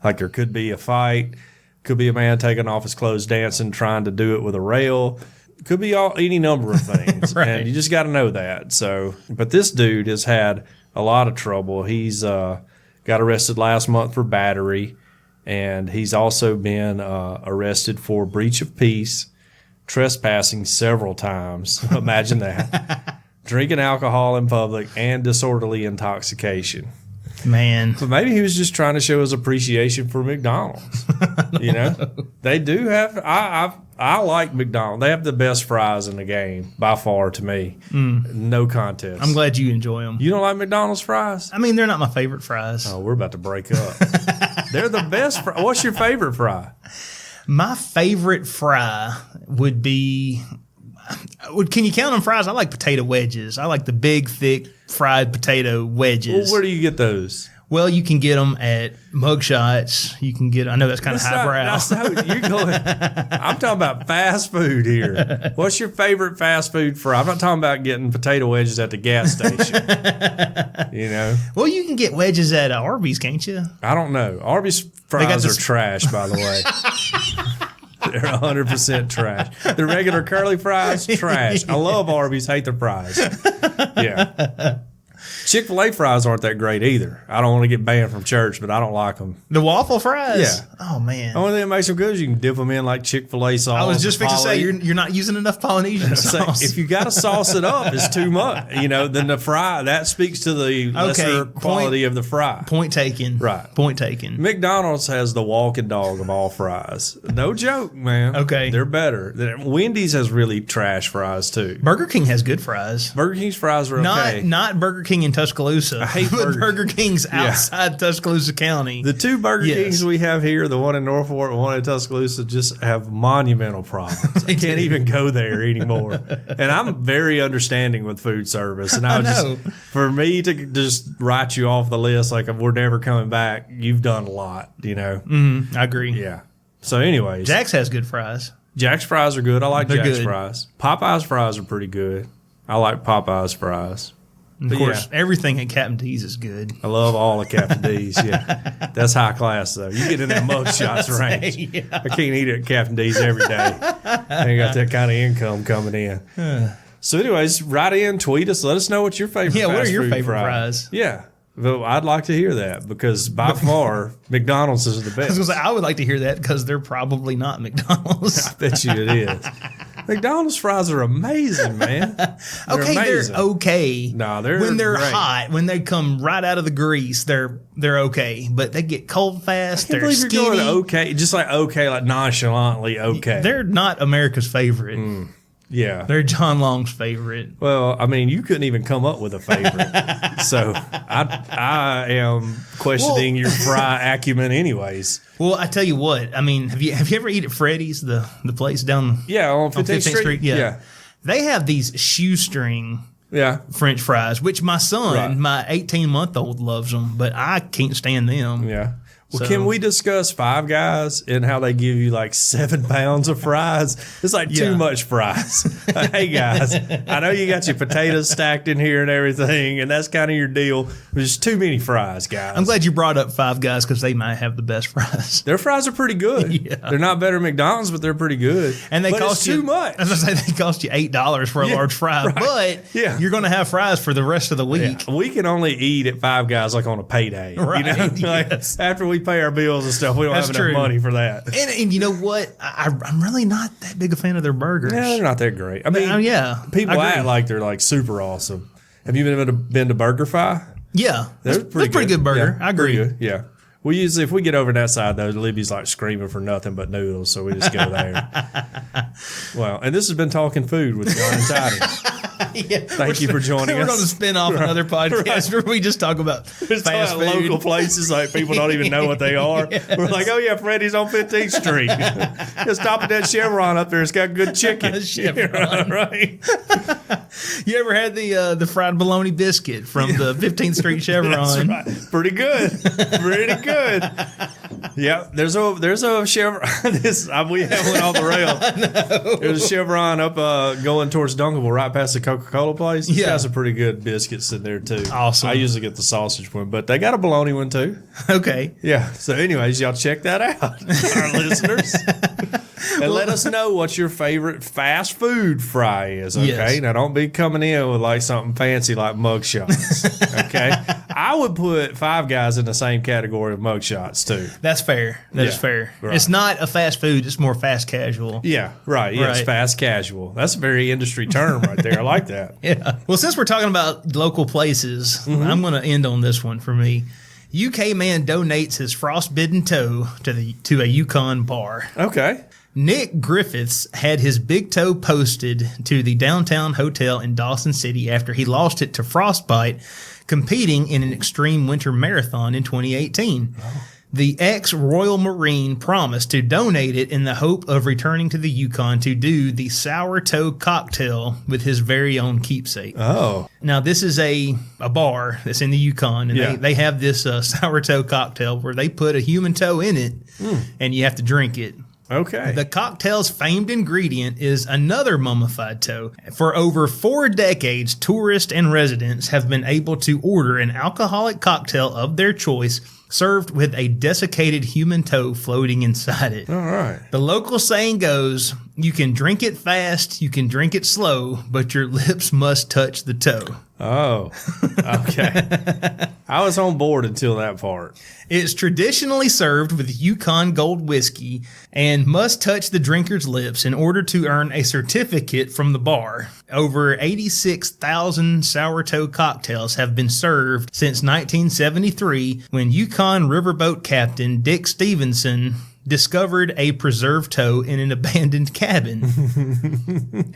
Like there could be a fight, could be a man taking off his clothes, dancing, trying to do it with a rail. Could be any number of things. Right. And you just got to know that. So, but this dude has had a lot of trouble. He's got arrested last month for battery, and he's also been arrested for breach of peace, trespassing several times. Imagine that. Drinking alcohol in public, and disorderly intoxication. Man. But maybe he was just trying to show his appreciation for McDonald's. They do have. I like McDonald's. They have the best fries in the game by far to me. No contest. I'm glad you enjoy them. You don't like McDonald's fries? I mean, they're not my favorite fries. Oh, we're about to break up. They're the best. What's your favorite fry? My favorite fry would be. Can you count them fries? I like potato wedges. I like the big, thick, fried potato wedges. Well, where do you get those? Well, you can get them at Mug Shots. You can get. I know that's kind of highbrow. I'm talking about fast food here. What's your favorite fast food fry? I'm not talking about getting potato wedges at the gas station. Well, you can get wedges at Arby's, can't you? I don't know. Arby's fries are trash, by the way. They're 100% trash. The regular curly fries, trash. I love Arby's, hate their fries. Yeah. Chick-fil-A fries aren't that great either. I don't want to get banned from church, but I don't like them. The waffle fries? Yeah. Oh, man. The only thing that makes them good is you can dip them in like Chick-fil-A sauce. I was just fixing to say, you're not using enough Polynesian sauce. If you got to sauce it up, it's too much. Then the fry, that speaks to the lesser quality of the fry. Point taken. Right. Point taken. McDonald's has the walking dog of all fries. No joke, man. Okay. They're better. Wendy's has really trash fries, too. Burger King has good fries. Burger King's fries are okay. Not Burger King in Tuscaloosa. I hate Burger King's outside Tuscaloosa County. The two Burger Kings we have here, the one in Norfolk and one in Tuscaloosa, just have monumental problems. I can't even go there anymore. And I'm very understanding with food service. And I know. For me to just write you off the list like we're never coming back, you've done a lot, I agree. Yeah. So anyways. Jack's has good fries. Jack's fries are good. I like Jack's good. fries. Popeye's fries are pretty good. I like Popeye's fries. Of course, everything at Captain D's is good. I love all the Captain D's. Yeah, that's high class though. You get in that Mug Shots range. Yeah. I can't eat it at Captain D's every day. I ain't got that kind of income coming in. So, anyways, write in, tweet us, let us know what your favorite. Yeah, what are your favorite fries? fries? Yeah, well, I'd like to hear that because by far McDonald's is the best. I was gonna say I would like to hear that because they're probably not McDonald's. I bet you it is. McDonald's fries are amazing, man. They're okay. No, they're when they're great. hot, when they come right out of the grease, they're okay. But they get cold fast. I can't believe you're going okay, just like nonchalantly okay. They're not America's favorite. Yeah. They're John Long's favorite. Well, I mean, you couldn't even come up with a favorite. So I am questioning your fry acumen anyways. Well, I tell you what. I mean, have you ever eaten at Freddy's, the place down on 15th Street? Yeah. They have these shoestring French fries, which my son, my 18-month-old, loves them, but I can't stand them. Yeah. Well, can we discuss Five Guys and how they give you like 7 pounds of fries? It's like too much fries. Hey, guys, I know you got your potatoes stacked in here and everything, and that's kind of your deal. There's too many fries, guys. I'm glad you brought up Five Guys because they might have the best fries. Their fries are pretty good. Yeah. They're not better than McDonald's, but they're pretty good. And they cost you too much. As I say, they cost you $8 for a large fry, but you're going to have fries for the rest of the week. Yeah. We can only eat at Five Guys like on a payday. Right. You know? Like, after we pay our bills and stuff, we don't have enough money for that. And you know what? I'm really not that big a fan of their burgers. Yeah, they're not that great. I mean, people act like they're like super awesome. Have you been to BurgerFi? Yeah, that's a pretty good burger. Yeah, I agree. Yeah. We usually, if we get over that side, though, Libby's like screaming for nothing but noodles, so we just go there. Well, and this has been Talking Food with John and Toddy. Thank you for joining us. We're going to spin off another podcast where we just talk about fast food. Local places like people don't even know what they are. Yes. We're like, oh yeah, Freddy's on 15th Street. Just stop at that Chevron up there. It's got good chicken. Chevron. Right. You ever had the fried bologna biscuit from the 15th Street Chevron? That's right. Pretty good. Pretty good. Yeah, there's a Chevron. We have one off the rail. There's a Chevron up going towards Duncanville, right past the Coca-Cola place. It's got some pretty good biscuits in there too. Awesome. I usually get the sausage one, but they got a bologna one too. Okay. Yeah. So, anyways, y'all check that out, our listeners. And let us know what your favorite fast food fry is, okay? Yes. Now, don't be coming in with like something fancy like mugshots, okay? I would put Five Guys in the same category of mugshots, too. That's fair. That is fair. Right. It's not a fast food. It's more fast casual. Yeah, right. Yeah, it's fast casual. That's a very industry term right there. I like that. Yeah. Well, since we're talking about local places, I'm going to end on this one for me. UK man donates his frostbitten toe to a Yukon bar. Okay. Nick Griffiths had his big toe posted to the downtown hotel in Dawson City after he lost it to frostbite competing in an extreme winter marathon in 2018. Oh. The ex-Royal Marine promised to donate it in the hope of returning to the Yukon to do the sour toe cocktail with his very own keepsake. Oh. Now, this is a bar that's in the Yukon, and they have this sour toe cocktail where they put a human toe in it, and you have to drink it. Okay. The cocktail's famed ingredient is another mummified toe. For over 4 decades, tourists and residents have been able to order an alcoholic cocktail of their choice served with a desiccated human toe floating inside it. All right. The local saying goes, you can drink it fast, you can drink it slow, but your lips must touch the toe. Oh, okay. I was on board until that part. It's traditionally served with Yukon Gold whiskey and must touch the drinker's lips in order to earn a certificate from the bar. Over 86,000 sour toe cocktails have been served since 1973 when Yukon riverboat captain Dick Stevenson discovered a preserved toe in an abandoned cabin.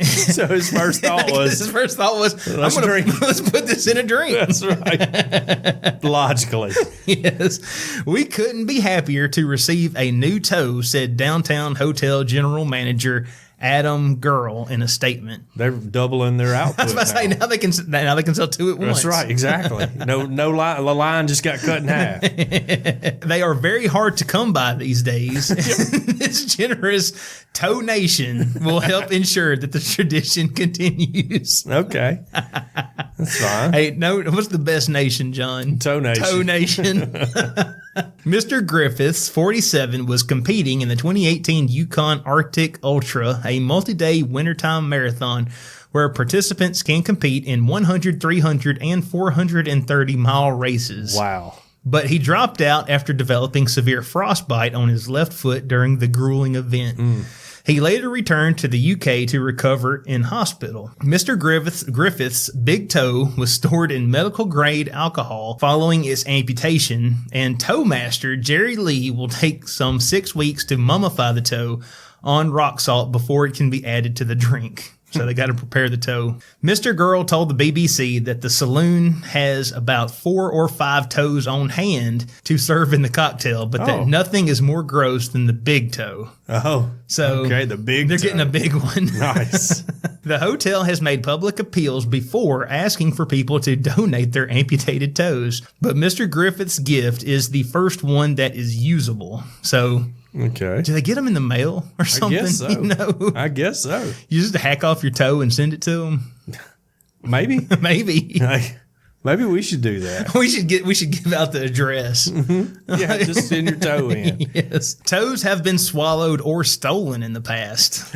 So his first thought was, let's put this in a drink. That's right. Logically. Yes. We couldn't be happier to receive a new toe, said downtown hotel general manager Adam Girl in a statement. They're doubling their output. I was about to say, now they can sell two at once. That's right, exactly. No line, the line just got cut in half. They are very hard to come by these days. This generous toe nation will help ensure that the tradition continues. Okay, that's fine. Hey, what's the best nation, John? Toe nation. Toe nation. Mr. Griffiths, 47, was competing in the 2018 Yukon Arctic Ultra, a multi-day wintertime marathon where participants can compete in 100, 300, and 430-mile races. Wow. But he dropped out after developing severe frostbite on his left foot during the grueling event. He later returned to the UK to recover in hospital. Mr. Griffith's big toe was stored in medical-grade alcohol following its amputation, and toe master Jerry Lee will take some 6 weeks to mummify the toe on rock salt before it can be added to the drink. so they got to prepare the toe. Mr. Girl told the BBC that the saloon has about 4 or 5 toes on hand to serve in the cocktail, but that nothing is more gross than the big toe. Oh, so okay, the big they're toe. getting a big one. Nice. The hotel has made public appeals before asking for people to donate their amputated toes, but Mr. Griffith's gift is the first one that is usable. So, okay. do they get them in the mail or something? I guess so. You know? I guess so. You just hack off your toe and send it to them? Maybe. Maybe. Maybe we should do that. We should give out the address. Yeah, just send your toe in. Yes. Toes have been swallowed or stolen in the past.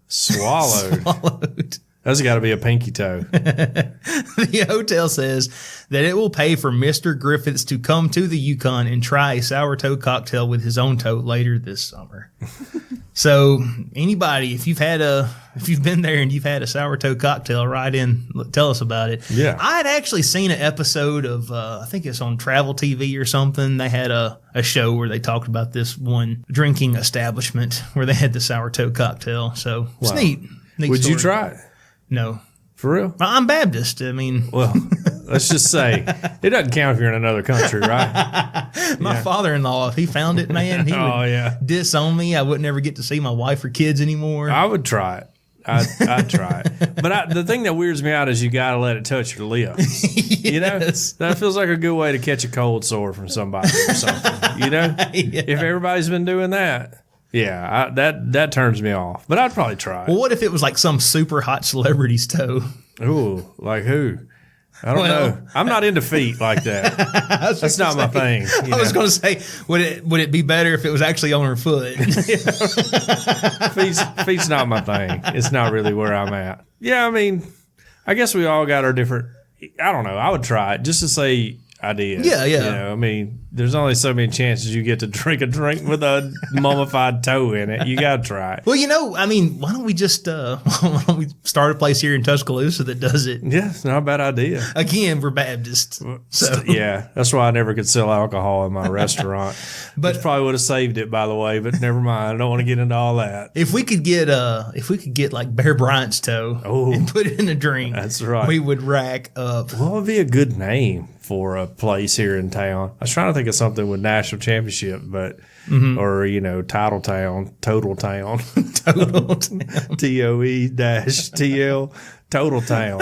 Swallowed. That's got to be a pinky toe. The hotel says that it will pay for Mr. Griffiths to come to the Yukon and try a sour toe cocktail with his own toe later this summer. So anybody, if you've been there and you've had a sour toe cocktail, write in, tell us about it. Yeah. I had actually seen an episode of, I think it's on Travel TV or something. They had a show where they talked about this one drinking establishment where they had the sour toe cocktail. So it's neat. Would story. you try it? No. For real? I'm Baptist. I mean, well, let's just say it doesn't count if you're in another country, right? my father-in-law, if he found it, man, he would disown me. I would never get to see my wife or kids anymore. I would try it. I'd try it. But the thing that weirds me out is you got to let it touch your lips. Yes. You know? That feels like a good way to catch a cold sore from somebody or something. You know? Yeah. If everybody's been doing that. Yeah, that turns me off. But I'd probably try it. Well, what if it was like some super hot celebrity's toe? Ooh, like who? I don't know. I'm not into feet like that. That's not my thing. I was going to say, would it be better if it was actually on her foot? Feet's not my thing. It's not really where I'm at. Yeah, I mean, I guess we all got our different. I don't know. I would try it just to say I did. Yeah. You know, I mean, there's only so many chances you get to drink a drink with a mummified toe in it. You got to try it. Well, you know, I mean, why don't we just why don't we start a place here in Tuscaloosa that does it? Yeah, it's not a bad idea. Again, we're Baptists. So. Yeah, that's why I never could sell alcohol in my restaurant. But which probably would have saved it, by the way. But never mind. I don't want to get into all that. If we could get like Bear Bryant's toe and put it in a drink, that's right. We would rack up. What would be a good name for a place here in town? I was trying to think of something with national championship, but or Total Town, Total Town, TOE-TL, Total Town.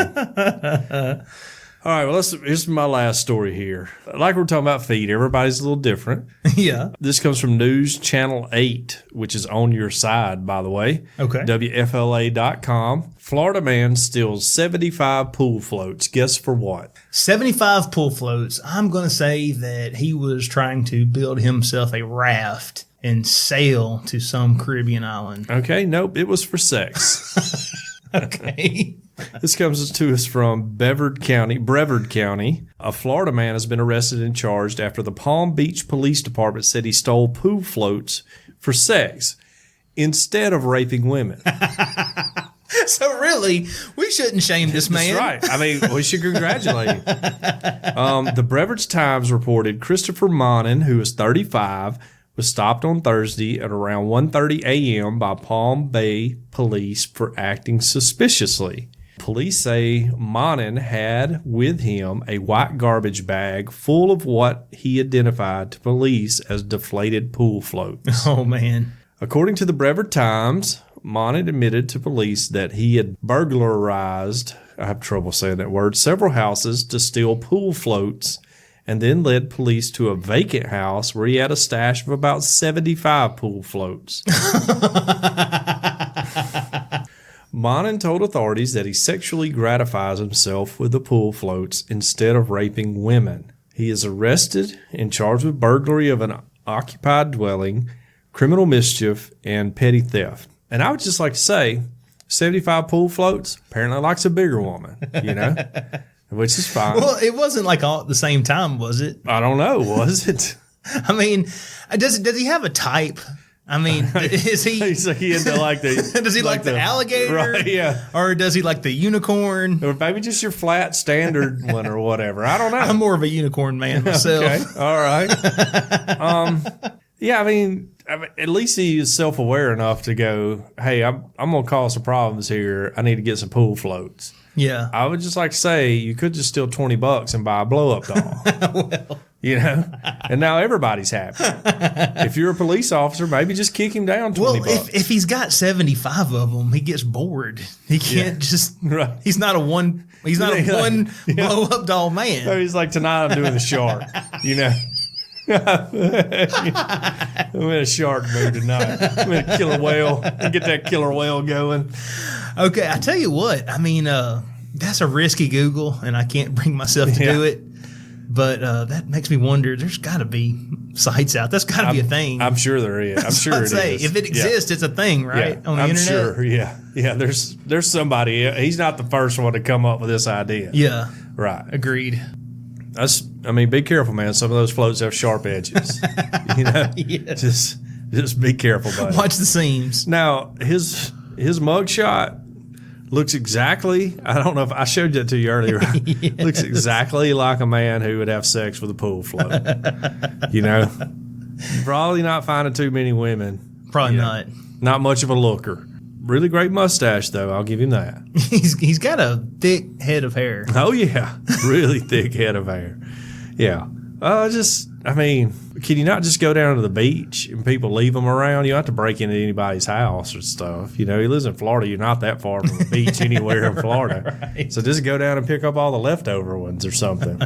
All right, well, here's my last story here. Like we're talking about feet, everybody's a little different. Yeah. This comes from News Channel 8, which is on your side, by the way. Okay. WFLA.com. Florida man steals 75 pool floats. Guess for what? 75 pool floats. I'm going to say that he was trying to build himself a raft and sail to some Caribbean island. Okay, nope, it was for sex. Okay. This comes to us from Brevard County. A Florida man has been arrested and charged after the Palm Beach Police Department said he stole pool floats for sex instead of raping women. So really, we shouldn't shame this man. That's right. I mean, we should congratulate him. The Brevard Times reported Christopher Monin, who is 35, was stopped on Thursday at around 1:30 a.m. by Palm Bay police for acting suspiciously. Police say Monin had with him a white garbage bag full of what he identified to police as deflated pool floats. Oh, man. According to the Brevard Times, Monin admitted to police that he had burglarized, I have trouble saying that word, several houses to steal pool floats, and then led police to a vacant house where he had a stash of about 75 pool floats. Monin told authorities that he sexually gratifies himself with the pool floats instead of raping women. He is arrested and charged with burglary of an occupied dwelling, criminal mischief, and petty theft. And I would just like to say, 75 pool floats, apparently likes a bigger woman, which is fine. Well, it wasn't like all at the same time, was it? I don't know, was it? I mean, does he have a type? I mean, is he? He's like he into like the. Does he like the alligator? Right, yeah. Or does he like the unicorn? Or maybe just your flat standard one or whatever. I don't know. I'm more of a unicorn man myself. Okay, all right. Yeah, I mean, I mean, at least he is self-aware enough to go, hey, I'm going to cause some problems here. I need to get some pool floats. Yeah. I would just like to say you could just steal $20 and buy a blow-up doll. Well, you know? And now everybody's happy. If you're a police officer, maybe just kick him down $20. well, if he's got 75 of them, he gets bored. He can't just. Right. He's not a one blow up doll man. So he's like, tonight I'm doing the shark, you know? I'm in a shark mood tonight. I'm in a killer whale. Get that killer whale going. Okay, I tell you what. I mean, that's a risky Google, and I can't bring myself to do it. But that makes me wonder. There's got to be sites out. That's got to be a thing. I'm sure there is. I'm sure it is. If it exists, it's a thing, right? Yeah, on the internet. I'm sure. Yeah. There's somebody. He's not the first one to come up with this idea. Yeah. Right. Agreed. Be careful, man. Some of those floats have sharp edges. You know. Yes. Just be careful, buddy. Watch the seams. Now his mugshot looks exactly. I don't know if I showed that to you earlier. Yes. Looks exactly like a man who would have sex with a pool float. You know, probably not finding too many women. Probably not. Not much of a looker. Really great mustache, though. I'll give him that. He's got a thick head of hair. Oh yeah, really thick head of hair. Yeah. Can you not just go down to the beach and people leave them around? You don't have to break into anybody's house or stuff. You know, he lives in Florida. You're not that far from the beach anywhere in Florida. Right. So just go down and pick up all the leftover ones or something.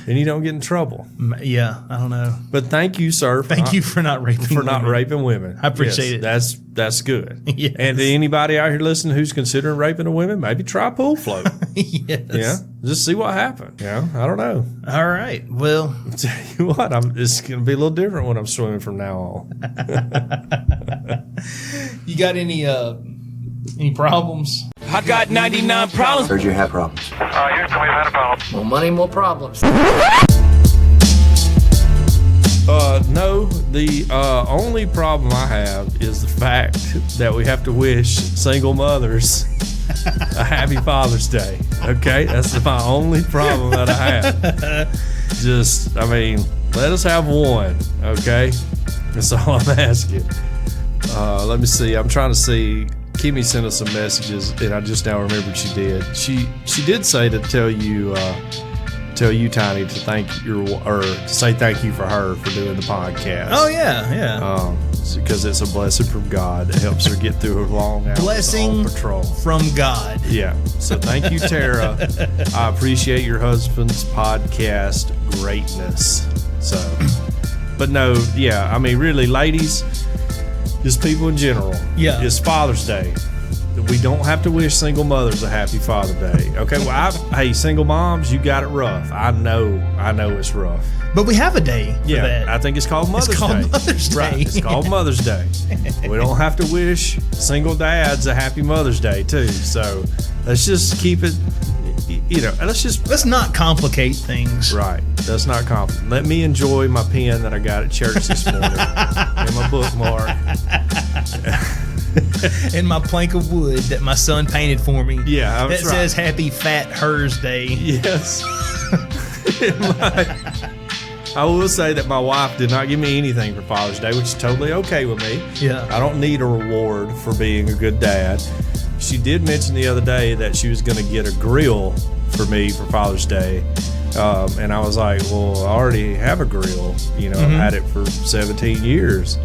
And you don't get in trouble. Yeah, I don't know. But thank you, sir. Thank you for not raping women. I appreciate it. That's good. Yes. And to anybody out here listening who's considering raping a woman, maybe try a pool float. Yes. Yeah. Just see what happens. Yeah. I don't know. All right. Well, I'll tell you what, it's going to be a little different when I'm swimming from now on. You got any problems? I got 99 problems. Heard you have problems. Houston, we've had a problem. More money, more problems. No, the only problem I have is the fact that we have to wish single mothers a happy Father's Day. Okay? That's my only problem that I have. Let us have one. Okay? That's all I'm asking. Let me see. I'm trying to see. Kimmy sent us some messages, and I just now remembered she did. She did say to tell you, Tiny, to say thank you for her for doing the podcast. Oh yeah. Because it's a blessing from God. It helps her get through her long hours Blessing on patrol from God. Yeah. So thank you, Tara. I appreciate your husband's podcast greatness. So, but no, yeah. I mean, really, ladies. Just people in general. Yeah. It's Father's Day. We don't have to wish single mothers a happy Father's Day. Okay, well, hey, single moms, you got it rough. I know it's rough. But we have a day for that. I think it's called Mother's Day. It's called Mother's Day. Right, it's called Mother's Day. We don't have to wish single dads a happy Mother's Day, too. So let's just keep it, let's not complicate things. Right. Let's not complicate. Let me enjoy my pen that I got at church this morning and my bookmark. And my plank of wood that my son painted for me. Yeah, that says Happy Fat Hers Day. Yes. I will say that my wife did not give me anything for Father's Day, which is totally okay with me. Yeah. I don't need a reward for being a good dad. She did mention the other day that she was going to get a grill for me for Father's Day. And I was like, well, I already have a grill. I've had it for 17 years.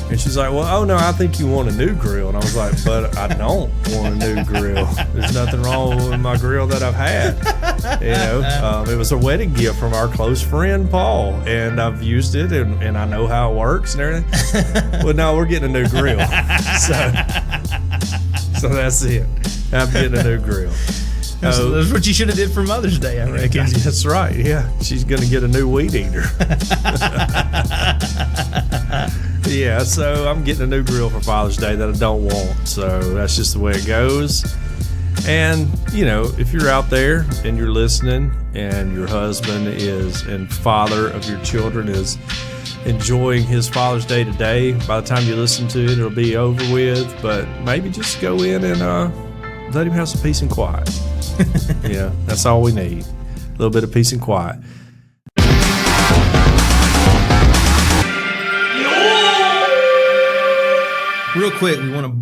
And she's like, well, oh, no, I think you want a new grill. And I was like, but I don't want a new grill. There's nothing wrong with my grill that I've had. It was a wedding gift from our close friend, Paul. And I've used it, and I know how it works and everything. Well, no, we're getting a new grill. So that's it. I'm getting a new grill. That's what you should have did for Mother's Day, I reckon. That's right, yeah. She's going to get a new weed eater. Yeah, so I'm getting a new grill for Father's Day that I don't want. So that's just the way it goes. And, if you're out there and you're listening and your husband and father of your children is enjoying his Father's Day today, by the time you listen to it, it'll be over with. But maybe just go in and let him have some peace and quiet. Yeah, that's all we need. A little bit of peace and quiet. Real quick, we want to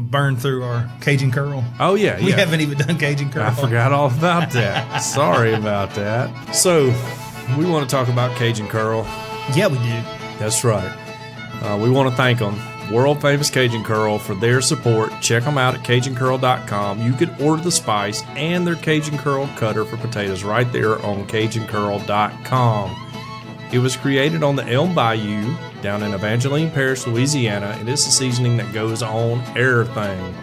burn through our Cajun Curl. Oh, yeah. We haven't even done Cajun Curl. I forgot all about that. Sorry about that. So, we want to talk about Cajun Curl. Yeah, we do. That's right. We want to thank them, world famous Cajun Curl, for their support. Check them out at CajunCurl.com. You can order the spice and their Cajun Curl cutter for potatoes right there on CajunCurl.com. It was created on the Elm Bayou down in Evangeline Parish, Louisiana, and it's a seasoning that goes on everything.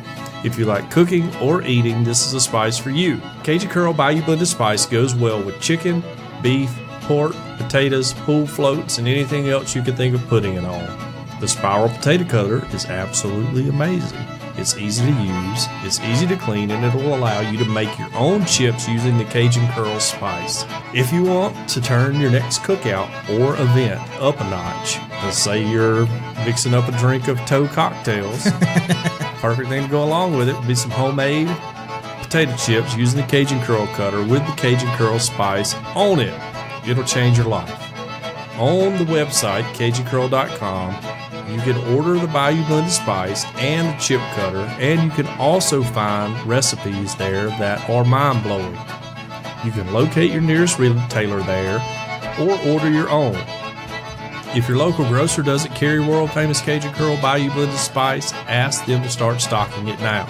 If you like cooking or eating, this is a spice for you. Cajun Curl Bayou Blended Spice goes well with chicken, beef, pork, potatoes, pool floats, and anything else you could think of putting it on. The spiral potato cutter is absolutely amazing. It's easy to use, it's easy to clean, and it will allow you to make your own chips using the Cajun Curl spice. If you want to turn your next cookout or event up a notch, let's say you're mixing up a drink of toe cocktails, perfect thing to go along with it would be some homemade potato chips using the Cajun Curl cutter with the Cajun Curl spice on it. It'll change your life. On the website, CajunCurl.com, you can order the Bayou Blended Spice and the chip cutter, and you can also find recipes there that are mind-blowing. You can locate your nearest retailer there or order your own. If your local grocer doesn't carry world-famous Cajun Curl Bayou Blended Spice, ask them to start stocking it now.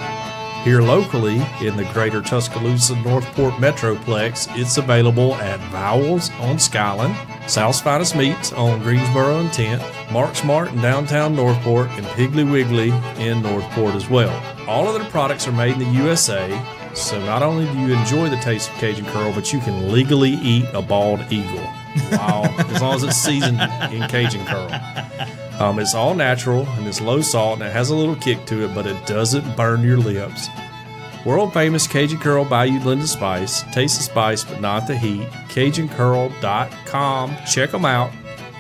Here locally, in the greater Tuscaloosa Northport Metroplex, it's available at Vowels on Skyland, South's Finest Meats on Greensboro and 10th, Mark's Mart in downtown Northport, and Piggly Wiggly in Northport as well. All of their products are made in the USA, so not only do you enjoy the taste of Cajun Curl, but you can legally eat a bald eagle. Wow, as long as it's seasoned in Cajun Curl. It's all natural and it's low salt and it has a little kick to it, but it doesn't burn your lips. World famous Cajun Curl Bayou Blended Spice. Taste the spice but not the heat. CajunCurl.com. Check them out.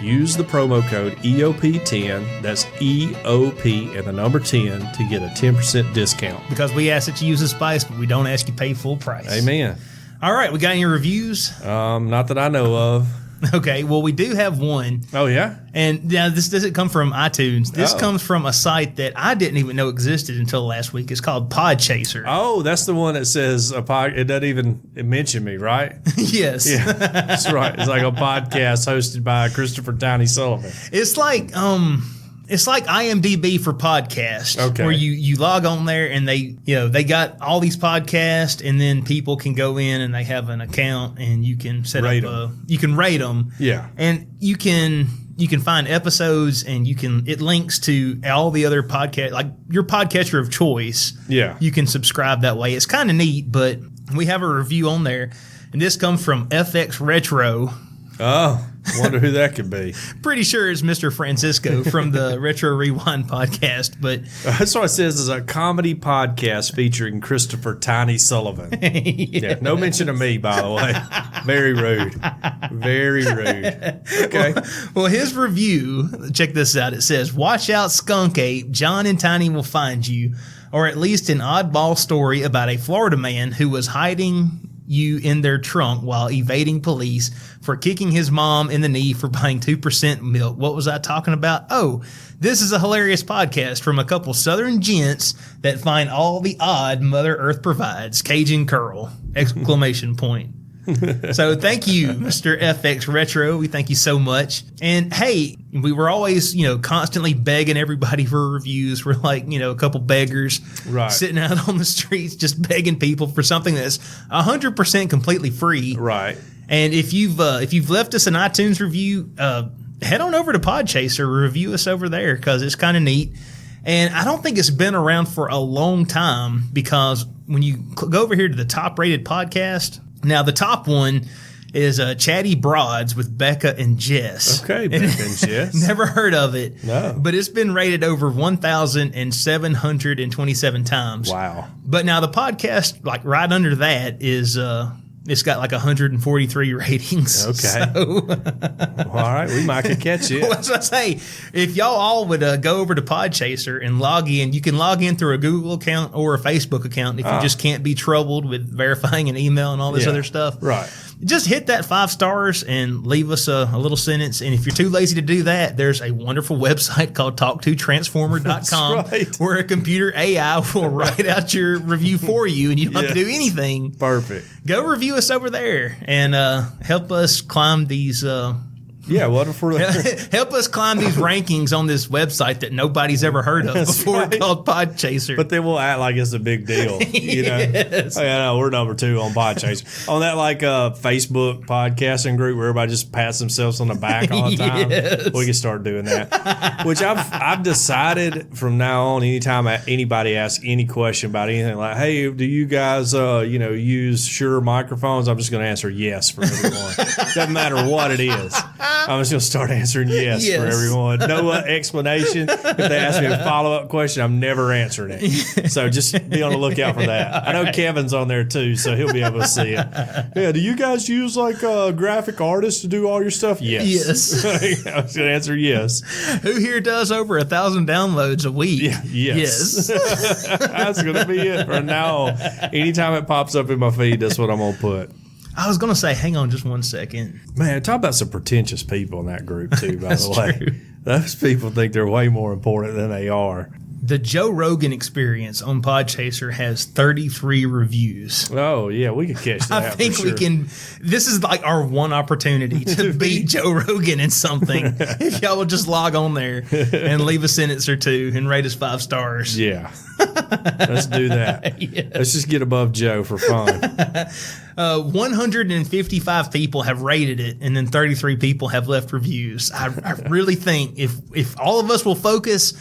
Use the promo code EOP10. That's EOP and the number 10 to get a 10% discount. Because we ask that you use the spice, but we don't ask you pay full price. Amen. All right, we got any reviews? Not that I know of. Okay, well, we do have one. Oh, yeah? And now this doesn't come from iTunes. This comes from a site that I didn't even know existed until last week. It's called Podchaser. Oh, that's the one that says it doesn't even mention me, right? Yes. Yeah, that's right. It's like a podcast hosted by Christopher Tiny Sullivan. It's like IMDb for podcasts, okay, where you log on there and they got all these podcasts, and then people can go in and they have an account and you can you can rate them, yeah, and you can find episodes and it links to all the other podcasts, like your podcatcher of choice. Yeah, you can subscribe that way. It's kind of neat, but we have a review on there, and this comes from FX Retro. Oh, wonder who that could be. Pretty sure it's Mr. Francisco from the Retro Rewind podcast, but that's what it says is a comedy podcast featuring Christopher Tiny Sullivan. Yeah, no mention of me, by the way. Very rude. Very rude. Okay. Well, his review, check this out. It says, "Watch out, Skunk Ape. John and Tiny will find you." Or at least an oddball story about a Florida man who was hiding you in their trunk while evading police for kicking his mom in the knee for buying 2% milk. What was I talking about? Oh, this is a hilarious podcast from a couple Southern gents that find all the odd Mother Earth provides. Cajun Curl! Exclamation point. So thank you, Mr. FX Retro. We thank you so much. And hey, we were always, constantly begging everybody for reviews. We're like, a couple beggars sitting out on the streets just begging people for something that's 100% completely free. Right. And if you've left us an iTunes review, head on over to Podchaser, review us over there because it's kind of neat. And I don't think it's been around for a long time because when you go over here to the top rated podcast, now the top one is Chatty Broads with Becca and Jess. Okay, Becca and Jess. Never heard of it. No. But it's been rated over 1,727 times. Wow. But now the podcast, like right under that, is it's got like 143 ratings. Okay. So, well, all right, we might could catch it. Well, that's what I say. If y'all all would go over to Podchaser and log in, you can log in through a Google account or a Facebook account if you just can't be troubled with verifying an email and all this other stuff. Right. just hit that 5 stars and leave us a little sentence. And if you're too lazy to do that, there's a wonderful website called talktotransformer.com where a computer AI will write out your review for you, and you don't have to do anything. Perfect. Go review us over there and help us climb these. What if we're help us climb these rankings on this website that nobody's ever heard of before, called Podchaser. But then we'll act like it's a big deal, you know? Yes. Oh, yeah, no, we're number 2 on Podchaser. On that Facebook podcasting group where everybody just pats themselves on the back all the time. Yes. We can start doing that. Which I've decided from now on, anytime anybody asks any question about anything, like, hey, do you guys use Shure microphones? I'm just going to answer yes for everyone. Doesn't matter what it is. I'm just going to start answering yes for everyone. No explanation. If they ask me a follow-up question, I'm never answering it. So just be on the lookout for that. I know Kevin's on there too, so he'll be able to see it. Yeah, do you guys use like graphic artists to do all your stuff? Yes. I was going to answer yes. Who here does over 1,000 downloads a week? Yes. That's going to be it from now on. Anytime it pops up in my feed, that's what I'm going to put. I was going to say, hang on just one second. Man, talk about some pretentious people in that group, too, by the way. True. Those people think they're way more important than they are. The Joe Rogan Experience on Podchaser has 33 reviews. Oh, yeah, we could catch that. I think we can. This is like our one opportunity to beat Joe Rogan in something. If y'all will just log on there and leave a sentence or two and rate us 5 stars. Yeah. Let's do that. Yes. Let's just get above Joe for fun. 155 people have rated it, and then 33 people have left reviews. I really think if all of us will focus,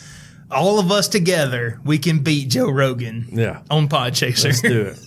all of us together, we can beat Joe Rogan on Podchaser. Let's do it.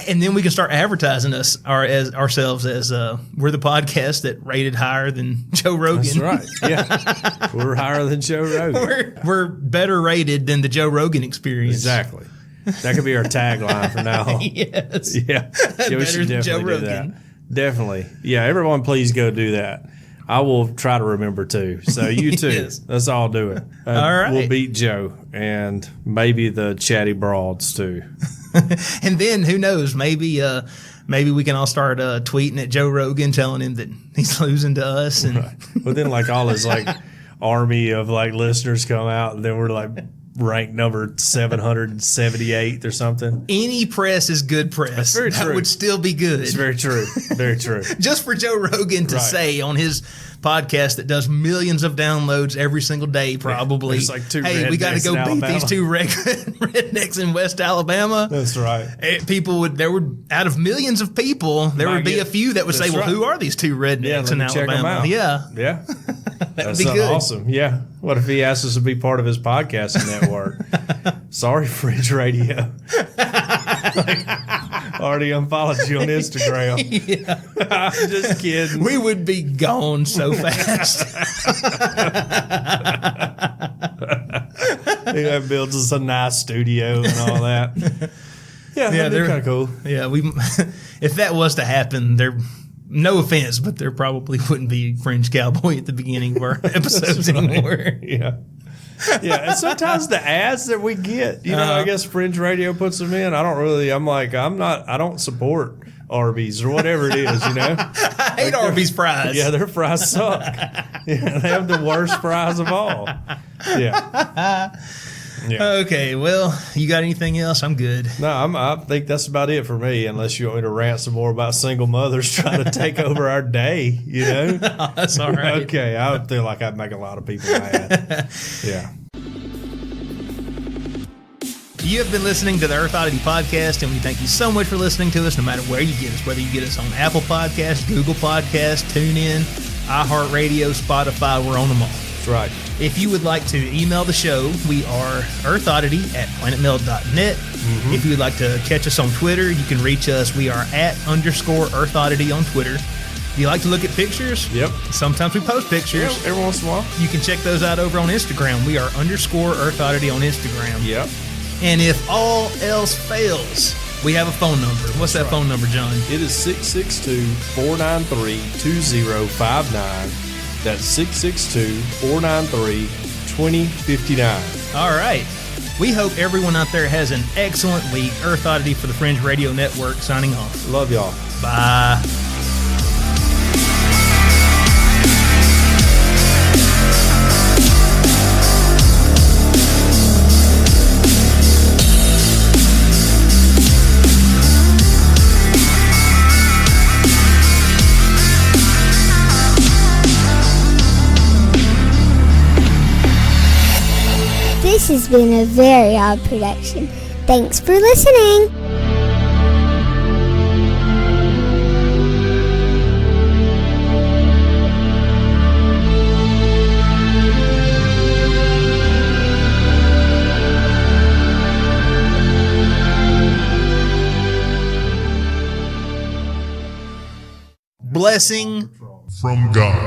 And then we can start advertising ourselves as we're the podcast that rated higher than Joe Rogan. That's right. Yeah. We're higher than Joe Rogan. We're better rated than the Joe Rogan Experience. Exactly. That could be our tagline from now on. Yes. Yeah. We should definitely Joe do Rogan. that. Definitely. Yeah, everyone please go do that. I will try to remember too. So you too. Yes. Let's all do it. All right. We'll beat Joe and maybe the chatty broads too. And then who knows? Maybe we can all start tweeting at Joe Rogan, telling him that he's losing to us. And Right. But then like all his like army of like listeners come out, and then we're like ranked number 778 or something. Any press is good press. That's very true. That would still be good. It's very true. Very true. Just for Joe Rogan to say on his podcast that does millions of downloads every single day, probably. There's like 2 hey, we got to go beat Alabama. these 2 rednecks in West Alabama. That's right. Out of millions of people, there would be a few that would say, well, who are these 2 rednecks in check 'em Alabama? out. Yeah. Yeah. That's be good. Awesome. Yeah. What if he asked us to be part of his podcasting network? Sorry, Fringe Radio. Already unfollowed you on Instagram. I'm just kidding. We would be gone so fast. He builds us a nice studio and all that. Yeah, that'd be kind of cool. Yeah, if that was to happen, no offense, but there probably wouldn't be Fringe Cowboy at the beginning of our episodes anymore. Yeah. Yeah, and sometimes the ads that we get, I guess Fringe Radio puts them in. I don't support Arby's or whatever it is, I hate Arby's fries. Yeah, their fries suck. Yeah, they have the worst fries of all. Yeah. Okay, well, you got anything else? I'm good. No, I think that's about it for me, unless you want me to rant some more about single mothers trying to take over our day, No, that's all right. Okay, I feel like I'd make a lot of people mad. Yeah. You have been listening to the Earth Oddity Podcast, and we thank you so much for listening to us, no matter where you get us, whether you get us on Apple Podcasts, Google Podcasts, TuneIn, iHeartRadio, Spotify, we're on them all. That's right. If you would like to email the show, we are earthoddity@planetmail.net. Mm-hmm. If you would like to catch us on Twitter, you can reach us. We are @_earthoddity on Twitter. If you like to look at pictures, Yep. Sometimes we post pictures. Yeah, every once in a while. You can check those out over on Instagram. We are _earthoddity on Instagram. Yep. And if all else fails, we have a phone number. What's that phone number, John? It is 662-493-2059. That's 662-493-2059. All right. We hope everyone out there has an excellent week. Earth Oddity for the Fringe Radio Network signing off. Love y'all. Bye. This has been a very odd production. Thanks for listening. Blessing from God.